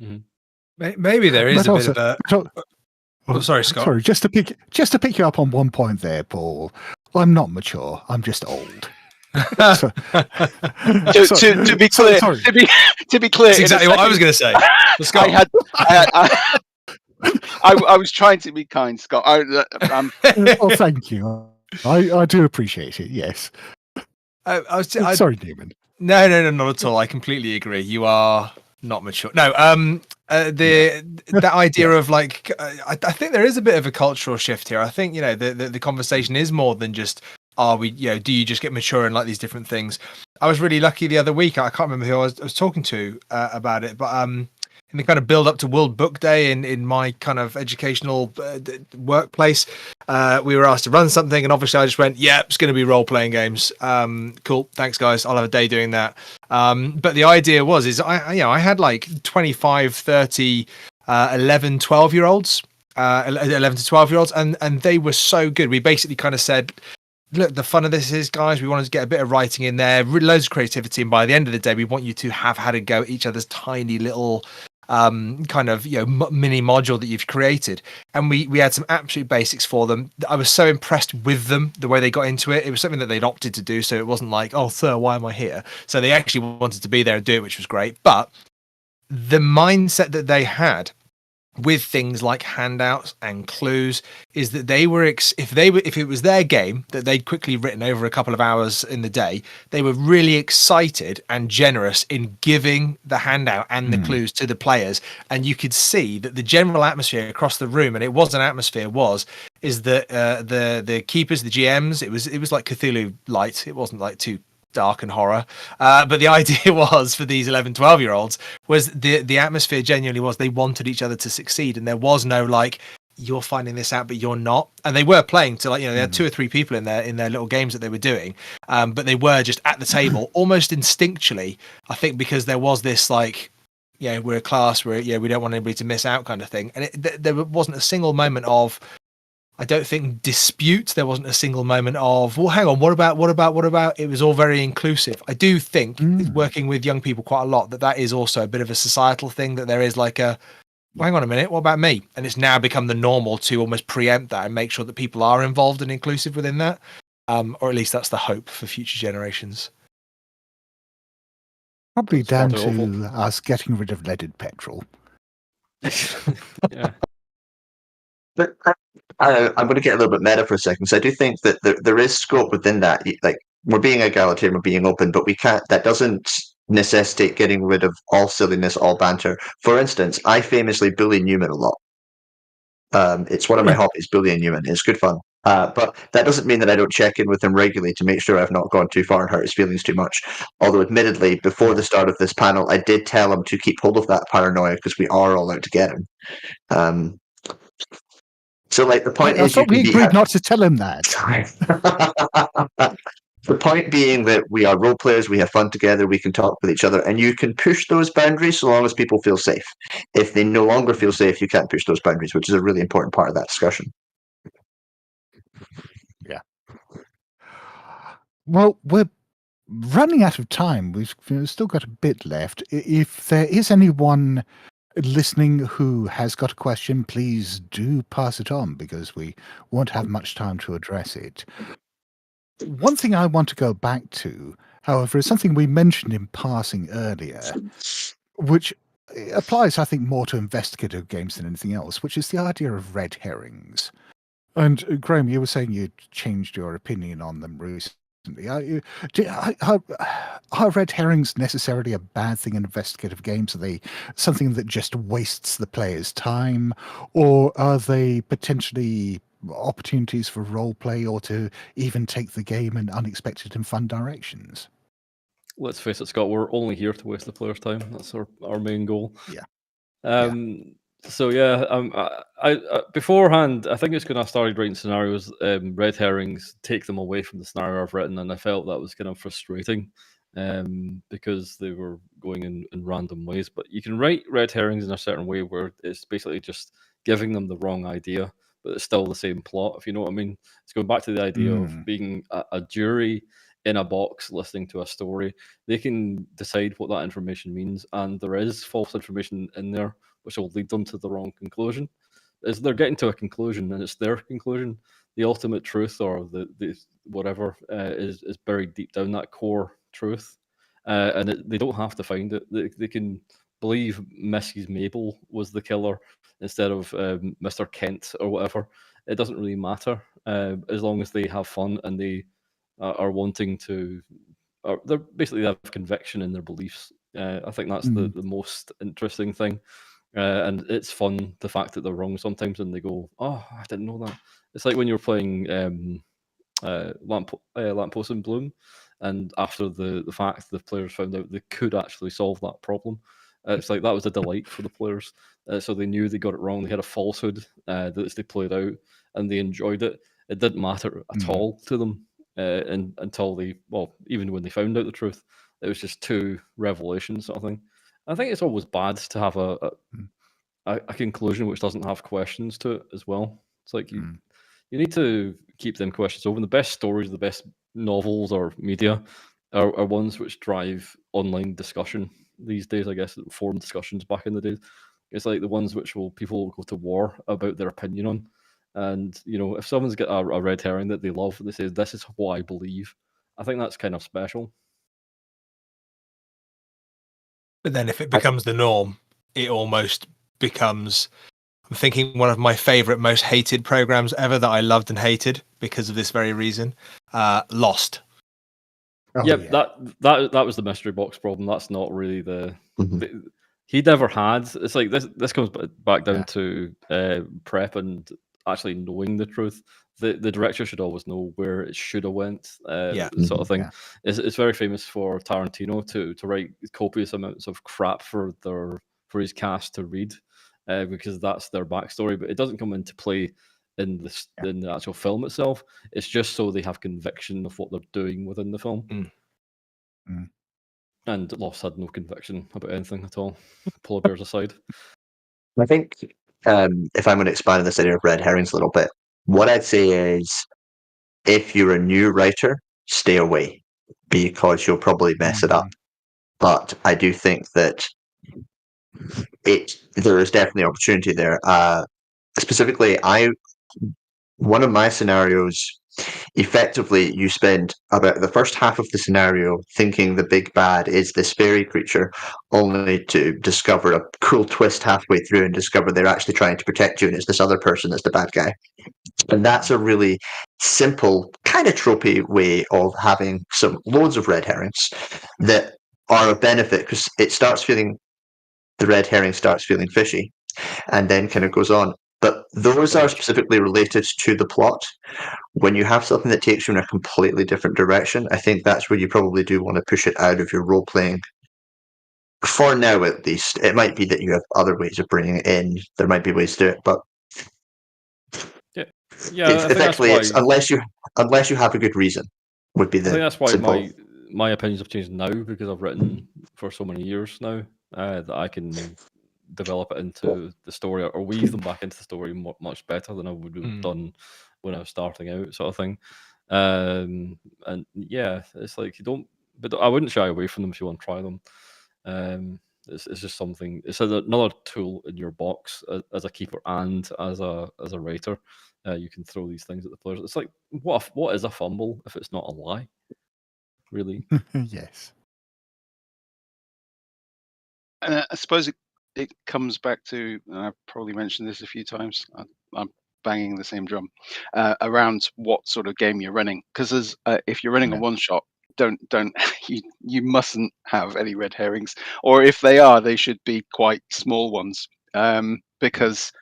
Speaker 5: Mm-hmm. Maybe there is bit of a... sorry, Scott.
Speaker 1: Sorry, just to pick you up on one point there, Paul. I'm not mature. I'm just old.
Speaker 4: To be clear, to be clear,
Speaker 5: that's exactly what I was going to say. Scott.
Speaker 4: I was trying to be kind, Scott.
Speaker 1: Oh, thank you. I do appreciate it. Yes. Sorry, Newman.
Speaker 5: No, not at all. I completely agree. You are not mature. No, that idea of like, I think there is a bit of a cultural shift here. I think the conversation is more than just, are we, do you just get mature and like these different things? I was really lucky the other week. I can't remember who I was talking to about it, but in the kind of build up to World Book Day in my kind of educational workplace, we were asked to run something, and obviously I just went, yeah, it's going to be role playing games. Cool, thanks guys, I'll have a day doing that. But the idea was I had like 25, 30, 11, 12-year-olds, 11 to 12-year-olds, and they were so good. We basically kind of said, look, the fun of this is, guys, we wanted to get a bit of writing in there, loads of creativity, and by the end of the day, we want you to have had a go at each other's tiny little kind of mini module that you've created. And we had some absolute basics for them. I was so impressed with them, the way they got into it. It was something that they'd opted to do, so it wasn't like, oh sir, why am I here? So they actually wanted to be there and do it, which was great. But the mindset that they had with things like handouts and clues is that they were if it was their game that they'd quickly written over a couple of hours in the day, they were really excited and generous in giving the handout and the clues to the players. And you could see that the general atmosphere across the room, and it was an atmosphere, is that the keepers, the GMs, it was like Cthulhu light. It wasn't like too dark and horror, but the idea was, for these 11, 12-year-olds, was the atmosphere genuinely was they wanted each other to succeed, and there was no like, you're finding this out but you're not. And they were playing to, like, they had 2 or 3 people in their little games that they were doing, but they were just at the table almost instinctually, I think, because there was this like, we're a class, we don't want anybody to miss out kind of thing. And there wasn't a single moment of, I don't think, dispute. There wasn't a single moment of, well, hang on, what about? It was all very inclusive. I do think, working with young people quite a lot, that is also a bit of a societal thing, that there is like well, hang on a minute, what about me? And it's now become the normal to almost preempt that and make sure that people are involved and inclusive within that. Or at least that's the hope for future generations.
Speaker 1: Probably down to us getting rid of leaded petrol.
Speaker 2: Yeah.
Speaker 3: But I'm going to get a little bit meta for a second. So I do think that there is scope within that. Like, we're being egalitarian, we're being open, but we can't. That doesn't necessitate getting rid of all silliness, all banter. For instance, I famously bully Newman a lot. It's one of my hobbies, bullying Newman. It's good fun. But that doesn't mean that I don't check in with him regularly to make sure I've not gone too far and hurt his feelings too much. Although, admittedly, before the start of this panel, I did tell him to keep hold of that paranoia because we are all out to get him. So, like, the point
Speaker 1: I
Speaker 3: is, you
Speaker 1: thought we
Speaker 3: can
Speaker 1: agreed not to tell him that.
Speaker 3: The point being that we are role players, we have fun together, we can talk with each other, and you can push those boundaries so long as people feel safe. If they no longer feel safe, you can't push those boundaries, which is a really important part of that discussion.
Speaker 1: Yeah. Well, we're running out of time. We've still got a bit left. If there is anyone listening who has got a question, please do pass it on, because we won't have much time to address it. One thing I want to go back to, however, is something we mentioned in passing earlier, which applies, I think, more to investigative games than anything else, which is the idea of red herrings. And Graeme, you were saying you changed your opinion on them recently. Are red herrings necessarily a bad thing in investigative games? Are they something that just wastes the player's time? Or are they potentially opportunities for role play, or to even take the game in unexpected and fun directions?
Speaker 2: Let's face it, Scott, we're only here to waste the player's time. That's our main goal.
Speaker 1: Yeah.
Speaker 2: So yeah, I beforehand, I think it's when I started writing scenarios, red herrings take them away from the scenario I've written, and I felt that was kind of frustrating, because they were going in random ways. But you can write red herrings in a certain way where it's basically just giving them the wrong idea, but it's still the same plot, if you know what I mean. It's going back to the idea of being a jury in a box listening to a story. They can decide what that information means, and there is false information in there which will lead them to the wrong conclusion. As they're getting to a conclusion, and it's their conclusion, the ultimate truth, or the whatever, is buried deep down, that core truth, and they don't have to find it. They can believe Mrs. Mabel was the killer instead of Mr. Kent or whatever. It doesn't really matter, as long as they have fun and they are wanting to. They're basically have conviction in their beliefs. I think that's the most interesting thing. And it's fun, the fact that they're wrong sometimes, and they go, "Oh, I didn't know that." It's like when you're playing Lamppost in Bloom, and after the fact the players found out they could actually solve that problem. It's like that was a delight for the players. So they knew they got it wrong. They had a falsehood that they played out, and they enjoyed it. It didn't matter at all to them, and until even when they found out the truth, it was just two revelations sort of thing. I think it's always bad to have a conclusion which doesn't have questions to it as well. It's like you need to keep them questions open. The best stories, the best novels or media are ones which drive online discussion these days. I guess forum discussions back in the days. It's like the ones which people will go to war about their opinion on. And if someone's got a red herring that they love, they say, "This is what I believe." I think that's kind of special.
Speaker 5: But then if it becomes the norm, it almost becomes, I'm thinking, one of my favorite, most hated programs ever that I loved and hated because of this very reason, Lost.
Speaker 2: That was the mystery box problem. That's not really he never had. It's like this comes back down to prep and actually knowing the truth. The director should always know where it should have went, sort of thing.
Speaker 1: Yeah.
Speaker 2: It's very famous for Tarantino to write copious amounts of crap for his cast to read, because that's their backstory. But it doesn't come into play in the actual film itself. It's just so they have conviction of what they're doing within the film. And Lost had no conviction about anything at all. Polar bears aside.
Speaker 3: I think if I'm going to expand on this idea of red herrings a little bit, what I'd say is, if you're a new writer, stay away, because you'll probably mess it up. But I do think that there is definitely opportunity there. Specifically, one of my scenarios, effectively, you spend about the first half of the scenario thinking the big bad is this fairy creature, only to discover a cool twist halfway through and discover they're actually trying to protect you, and it's this other person that's the bad guy. And that's a really simple, kind of tropey way of having loads of red herrings that are a benefit, because the red herring starts feeling fishy, and then kind of goes on. But those are specifically related to the plot. When you have something that takes you in a completely different direction, I think that's where you probably do want to push it out of your role playing. For now, at least, it might be that you have other ways of bringing it in. There might be ways to do it, but
Speaker 2: yeah, I think that's why.
Speaker 3: it's unless you have a good reason, would be
Speaker 2: I think
Speaker 3: the
Speaker 2: that's why
Speaker 3: simple.
Speaker 2: my opinions have changed now because I've written for so many years now that I can develop it into the story or weave them back into the story much better than I would have done when I was starting out, sort of thing. And yeah, it's like you don't, but I wouldn't shy away from them if you want to try them. It's just something. It's another tool in your box as a keeper and as a writer. You can throw these things at the players. It's like what is a fumble if it's not a lie? Really?
Speaker 1: Yes.
Speaker 4: And I suppose it comes back to, and I've probably mentioned this a few times. I'm banging the same drum around what sort of game you're running. Because if you're running a one shot, don't you mustn't have any red herrings, or if they are, they should be quite small ones, because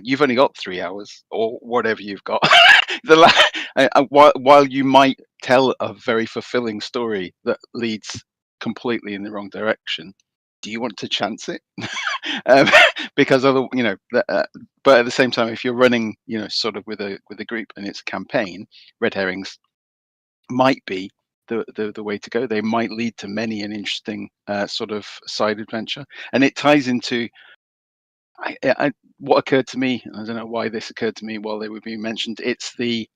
Speaker 4: you've only got 3 hours or whatever you've got. While you might tell a very fulfilling story that leads completely in the wrong direction, do you want to chance it? Because but at the same time, if you're running, sort of with a group and it's a campaign, red herrings might be the way to go. They might lead to many an interesting sort of side adventure, and it ties into what occurred to me. I don't know why this occurred to me while they were being mentioned. It's the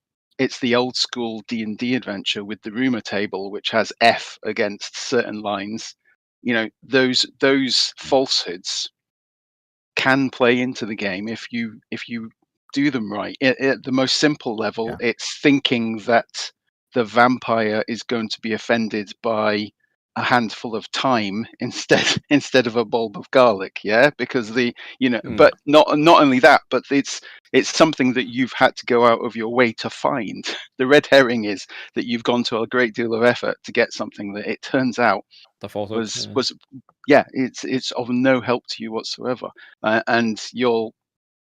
Speaker 4: old school D&D adventure with the rumor table, which has F against certain lines. Those falsehoods can play into the game if you do them right. At the most simple level, it's thinking that the vampire is going to be offended by a handful of thyme instead of a bulb of garlic, because but not only that, but it's something that you've had to go out of your way to find. The red herring is that you've gone to a great deal of effort to get something that it turns out was it's of no help to you whatsoever, and you'll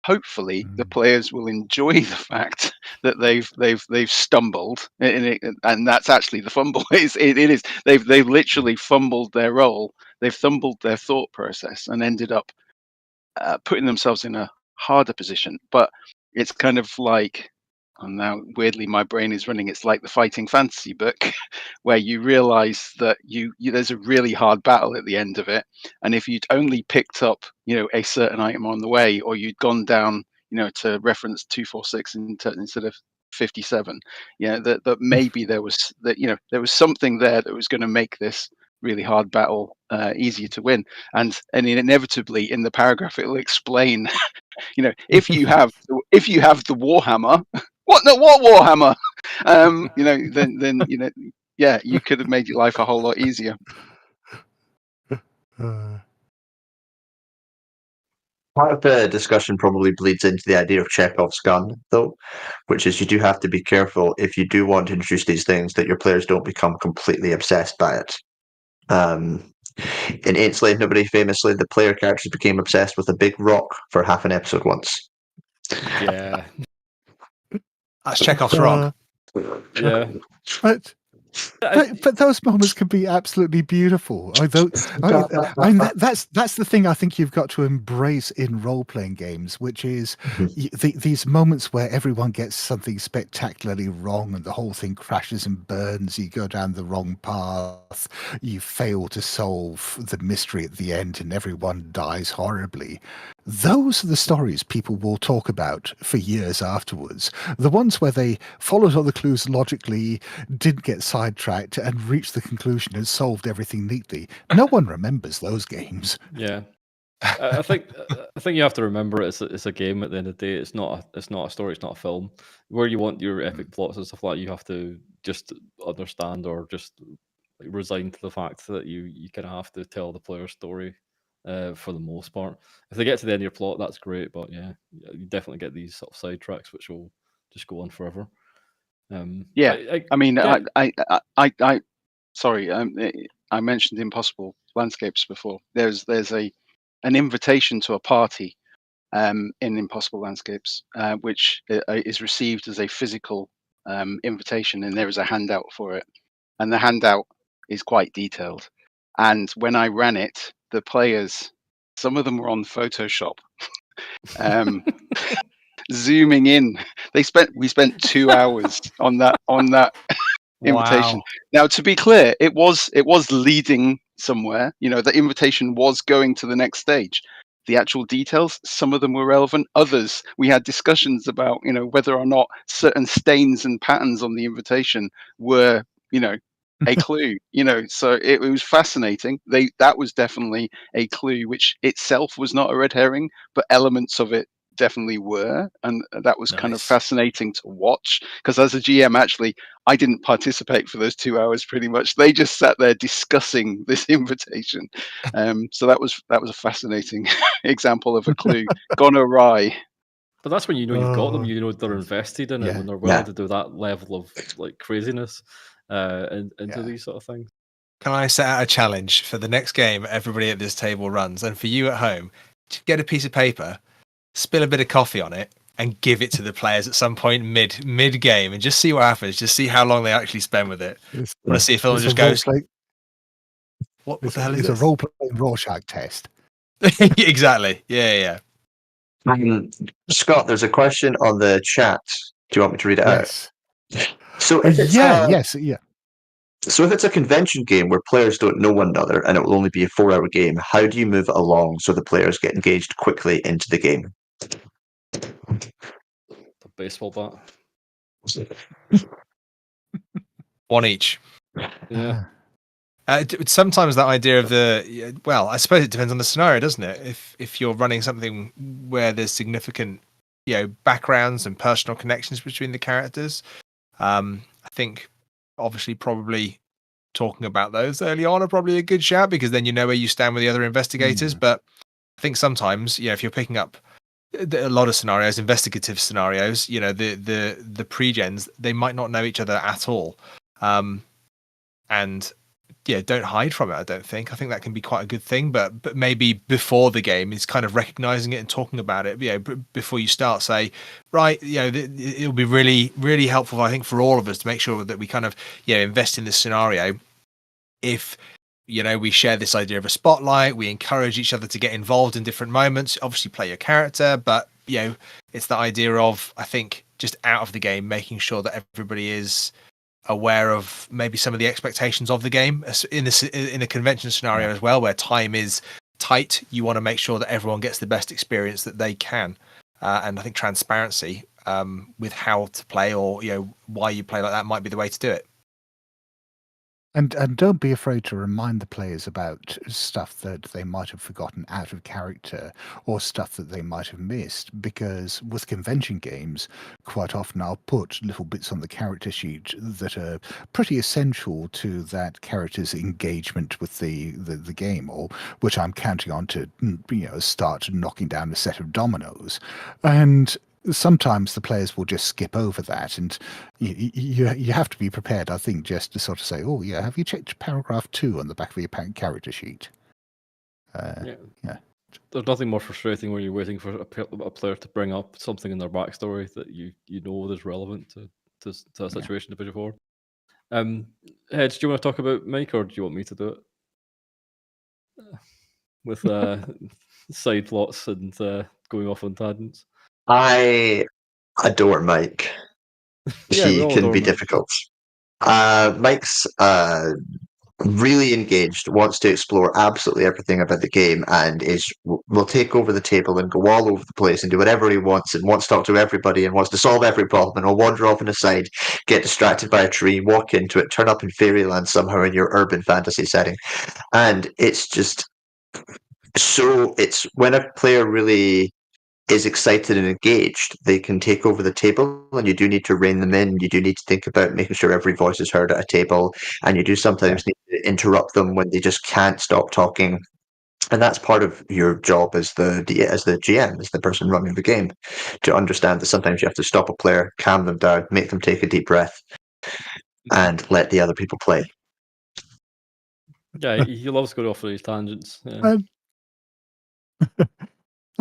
Speaker 4: hopefully the players will enjoy the fact that they've stumbled and that's actually the fumble. It is they've literally fumbled their role, they've fumbled their thought process and ended up putting themselves in a harder position. But it's kind of like, and now weirdly my brain is running, it's like the fighting fantasy book where you realize that you there's a really hard battle at the end of it, and if you'd only picked up a certain item on the way, or you'd gone down to reference 246 instead of 57, that maybe there was something there that was going to make this really hard battle easier to win, and inevitably in the paragraph it will explain if you have the warhammer. What warhammer? Then you could have made your life a whole lot easier.
Speaker 3: Part of the discussion probably bleeds into the idea of Chekhov's gun, though, which is you do have to be careful if you do want to introduce these things that your players don't become completely obsessed by it. In Ain't Slave Nobody, famously, the player characters became obsessed with a big rock for half an episode once.
Speaker 2: Yeah.
Speaker 5: That's Chekhov's rock.
Speaker 2: Yeah.
Speaker 1: But those moments can be absolutely beautiful. That's the thing I think you've got to embrace in role-playing games, which is these moments where everyone gets something spectacularly wrong and the whole thing crashes and burns. You go down the wrong path. You fail to solve the mystery at the end and everyone dies horribly. Those are the stories people will talk about for years afterwards. The ones where they followed all the clues logically, didn't get sidetracked, and reached the conclusion and solved everything neatly. No one remembers those games.
Speaker 2: Yeah. I think you have to remember it's a game at the end of the day. It's not a story. It's not a film. Where you want your epic plots and stuff like that, you have to just understand or just resign to the fact that you kind of have to tell the player's story. For the most part, if they get to the end of your plot, that's great. But you definitely get these sort of sidetracks which will just go on forever.
Speaker 4: Sorry, I mentioned Impossible Landscapes before. There's an invitation to a party in Impossible Landscapes, which is received as a physical invitation, and there is a handout for it. And the handout is quite detailed. And when I ran it, the players, some of them were on Photoshop, zooming in. We spent 2 hours on that invitation.
Speaker 5: Wow.
Speaker 4: Now, to be clear, it was leading somewhere. The invitation was going to the next stage. The actual details, some of them were relevant. Others, we had discussions about, whether or not certain stains and patterns on the invitation were, a clue. So it was fascinating. That was definitely a clue, which itself was not a red herring, but elements of it definitely were, and that was kind of
Speaker 5: Nice.
Speaker 4: fascinating to watch, because as a GM, actually, I didn't participate for those 2 hours. Pretty much, they just sat there discussing this invitation. So that was a fascinating example of a clue gone awry.
Speaker 2: But that's when you've got them.
Speaker 1: Oh,
Speaker 2: They're invested in it,
Speaker 1: yeah,
Speaker 2: when they're willing
Speaker 3: yeah.
Speaker 2: to do that level of like craziness into
Speaker 1: Yeah.
Speaker 2: these sort of things.
Speaker 5: Can I set out a challenge for the next game everybody at this table runs, and for you at home, to get a piece of paper, spill a bit of coffee on it, and give it to the players at some point mid game, and just see what happens. Just see how long they actually spend with it.
Speaker 1: It's,
Speaker 5: I want to see if someone
Speaker 1: it's
Speaker 5: just
Speaker 1: a role
Speaker 5: goes,
Speaker 1: play.
Speaker 5: "What
Speaker 1: It's,
Speaker 5: the hell is
Speaker 1: it's a
Speaker 5: this?"
Speaker 1: role playing Rorschach test.
Speaker 5: Exactly. Yeah.
Speaker 3: Scott, there's a question on the chat. Do you want me to read it
Speaker 1: Yes.
Speaker 3: out? So if it's
Speaker 1: Yes. Yeah.
Speaker 3: So if it's a convention game where players don't know one another and it will only be a 4-hour game, how do you move it along so the players get engaged quickly into the game?
Speaker 2: The baseball bat.
Speaker 5: One each.
Speaker 2: Yeah.
Speaker 5: Sometimes that idea of I suppose it depends on the scenario, doesn't it? If you're running something where there's significant, backgrounds and personal connections between the characters, I think obviously probably talking about those early on are probably a good shout, because then you know where you stand with the other investigators. But I think sometimes, if you're picking up a lot of scenarios, investigative scenarios, the pre-gens, they might not know each other at all, and don't hide from it. I think that can be quite a good thing, but maybe before the game is kind of recognizing it and talking about it. Before you start, say, right, it'll be really, really helpful, I think, for all of us to make sure that we kind of invest in this scenario. If we share this idea of a spotlight, we encourage each other to get involved in different moments. Obviously, play your character, but it's the idea of, I think, just out of the game, making sure that everybody is aware of maybe some of the expectations of the game in a convention scenario as well, where time is tight. You want to make sure that everyone gets the best experience that they can, and I think transparency with how to play, or why you play like that, might be the way to do it.
Speaker 1: And don't be afraid to remind the players about stuff that they might have forgotten out of character, or stuff that they might have missed, because with convention games, quite often I'll put little bits on the character sheet that are pretty essential to that character's engagement with the game, or which I'm counting on to start knocking down a set of dominoes. And sometimes the players will just skip over that, and you have to be prepared, I think, just to sort of say, oh yeah, have you checked paragraph 2 on the back of your character sheet? Yeah.
Speaker 2: There's nothing more frustrating when you're waiting for a player to bring up something in their backstory that you know is relevant to a situation to put you forward. Hedge, do you want to talk about Mike, or do you want me to do it? With side plots and going off on tangents.
Speaker 3: I adore Mike.
Speaker 2: Yeah, we
Speaker 3: He
Speaker 2: all
Speaker 3: can
Speaker 2: adore
Speaker 3: be
Speaker 2: Mike.
Speaker 3: difficult. Mike's really engaged, wants to explore absolutely everything about the game, and will take over the table and go all over the place and do whatever he wants, and wants to talk to everybody and wants to solve every problem, and will wander off on the side, get distracted by a tree, walk into it, turn up in fairyland somehow in your urban fantasy setting. And it's just it's when a player really is excited and engaged, they can take over the table, and you do need to rein them in. You do need to think about making sure every voice is heard at a table, and you do sometimes need to interrupt them when they just can't stop talking. And that's part of your job as the GM, as the person running the game, to understand that sometimes you have to stop a player, calm them down, make them take a deep breath, and let the other people play.
Speaker 2: Yeah, he loves going off on these tangents. Yeah.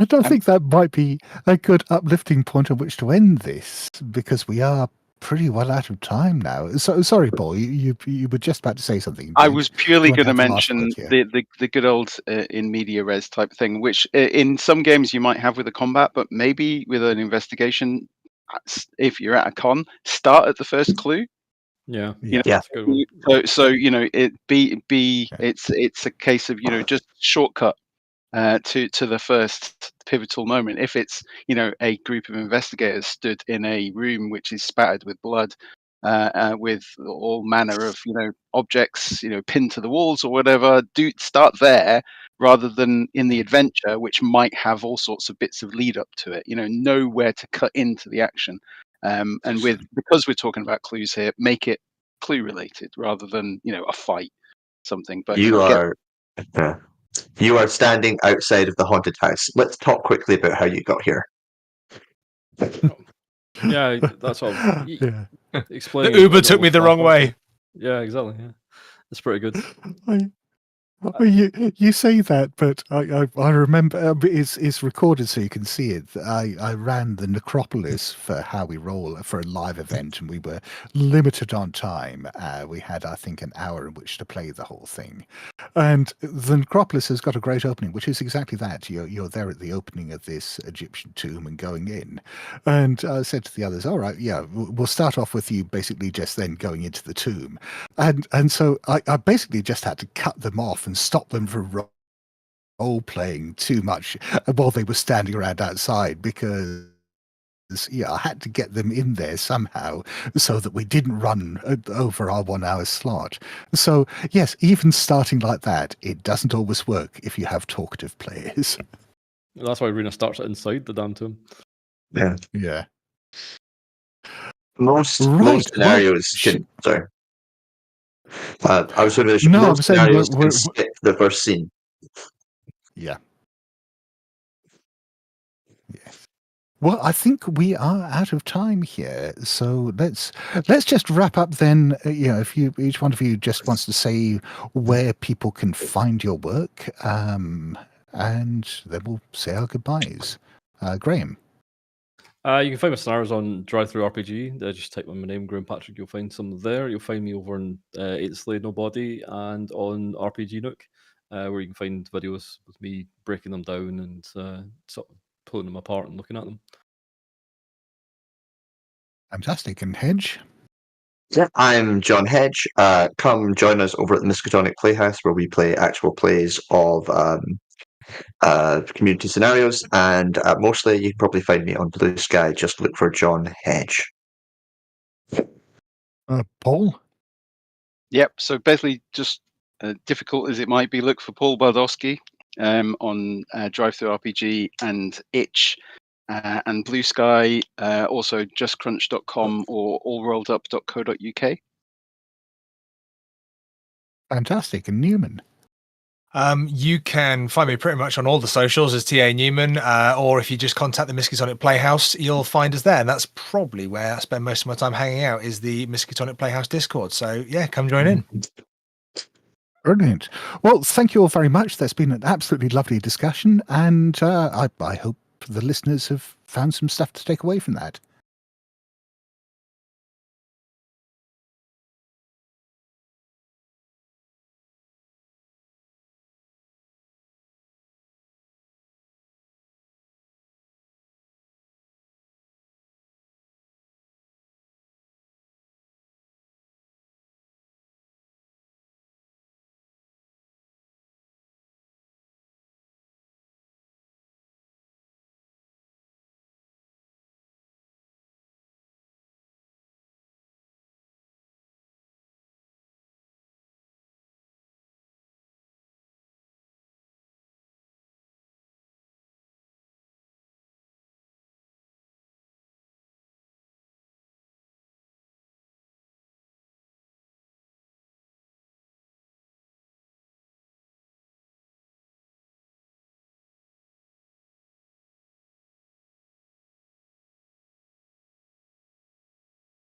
Speaker 1: I don't think that might be a good uplifting point on which to end this, because we are pretty well out of time now. So sorry, Paul, you were just about to say something.
Speaker 4: I was purely
Speaker 1: want to
Speaker 4: going to
Speaker 1: have the last
Speaker 4: mention
Speaker 1: word here?
Speaker 4: the good old in media res type thing, which in some games you might have with a combat, but maybe with an investigation, if you're at a con, start at the first clue.
Speaker 2: Yeah,
Speaker 1: Yeah.
Speaker 2: that's a good one.
Speaker 4: So it's a case of just shortcut to the first pivotal moment. If it's a group of investigators stood in a room which is spattered with blood, with all manner of objects pinned to the walls or whatever, do start there rather than in the adventure, which might have all sorts of bits of lead up to it. Know where to cut into the action, and because we're talking about clues here, make it clue related rather than a fight something. But
Speaker 3: You are standing outside of the haunted house. Let's talk quickly about how you got here.
Speaker 2: Yeah, that's all.
Speaker 1: Yeah.
Speaker 2: Explaining
Speaker 5: The Uber took me the wrong way.
Speaker 2: Yeah, exactly. Yeah, it's pretty good.
Speaker 1: You say that, but I remember it's recorded so you can see it. I ran the Necropolis for How We Roll for a live event, and we were limited on time. We had, I think, an hour in which to play the whole thing. And the Necropolis has got a great opening, which is exactly that. You're there at the opening of this Egyptian tomb and going in. And I said to the others, all right, yeah, we'll start off with you basically just then going into the tomb. And so I basically just had to cut them off and stop them from role playing too much while they were standing around outside, because I had to get them in there somehow so that we didn't run over our 1 hour slot. So yes, even starting like that, it doesn't always work if you have talkative players.
Speaker 2: That's why Rena starts it inside the damn tomb.
Speaker 3: Yeah.
Speaker 1: Yeah.
Speaker 3: Most scenarios can. Sorry. I was going to.
Speaker 1: No,
Speaker 3: most
Speaker 1: I'm saying
Speaker 3: scenarios can skip the first scene.
Speaker 1: Yeah. Yes. Well, I think we are out of time here, so let's just wrap up then. If each one of you just wants to say where people can find your work, and then we'll say our goodbyes. Graeme.
Speaker 2: You can find my scenarios on Drive-Thru RPG. Just type in my name, Graeme Patrick. You'll find some there. You'll find me over on Eight Slay Nobody and on RPG Nook, where you can find videos with me breaking them down and sort of pulling them apart and looking at them.
Speaker 1: Fantastic. And Hedge?
Speaker 3: Yeah, I'm John Hedge. Come join us over at the Miskatonic Playhouse, where we play actual plays of community scenarios, and mostly you can probably find me on Blue Sky. Just look for John Hedge.
Speaker 1: Paul?
Speaker 4: Yep. So basically, just difficult as it might be, look for Paul Baldowski on Drive-Thru RPG and Itch, and Blue Sky. Also, justcrunch.com or allrolledup.co.uk.
Speaker 1: Fantastic. And Newman?
Speaker 5: You can find me pretty much on all the socials as TA Newman, or if you just contact the Miskatonic Playhouse, you'll find us there. And that's probably where I spend most of my time hanging out, is the Miskatonic Playhouse Discord. So yeah, come join in.
Speaker 1: Brilliant. Well, thank you all very much. That's been an absolutely lovely discussion, and I hope the listeners have found some stuff to take away from that.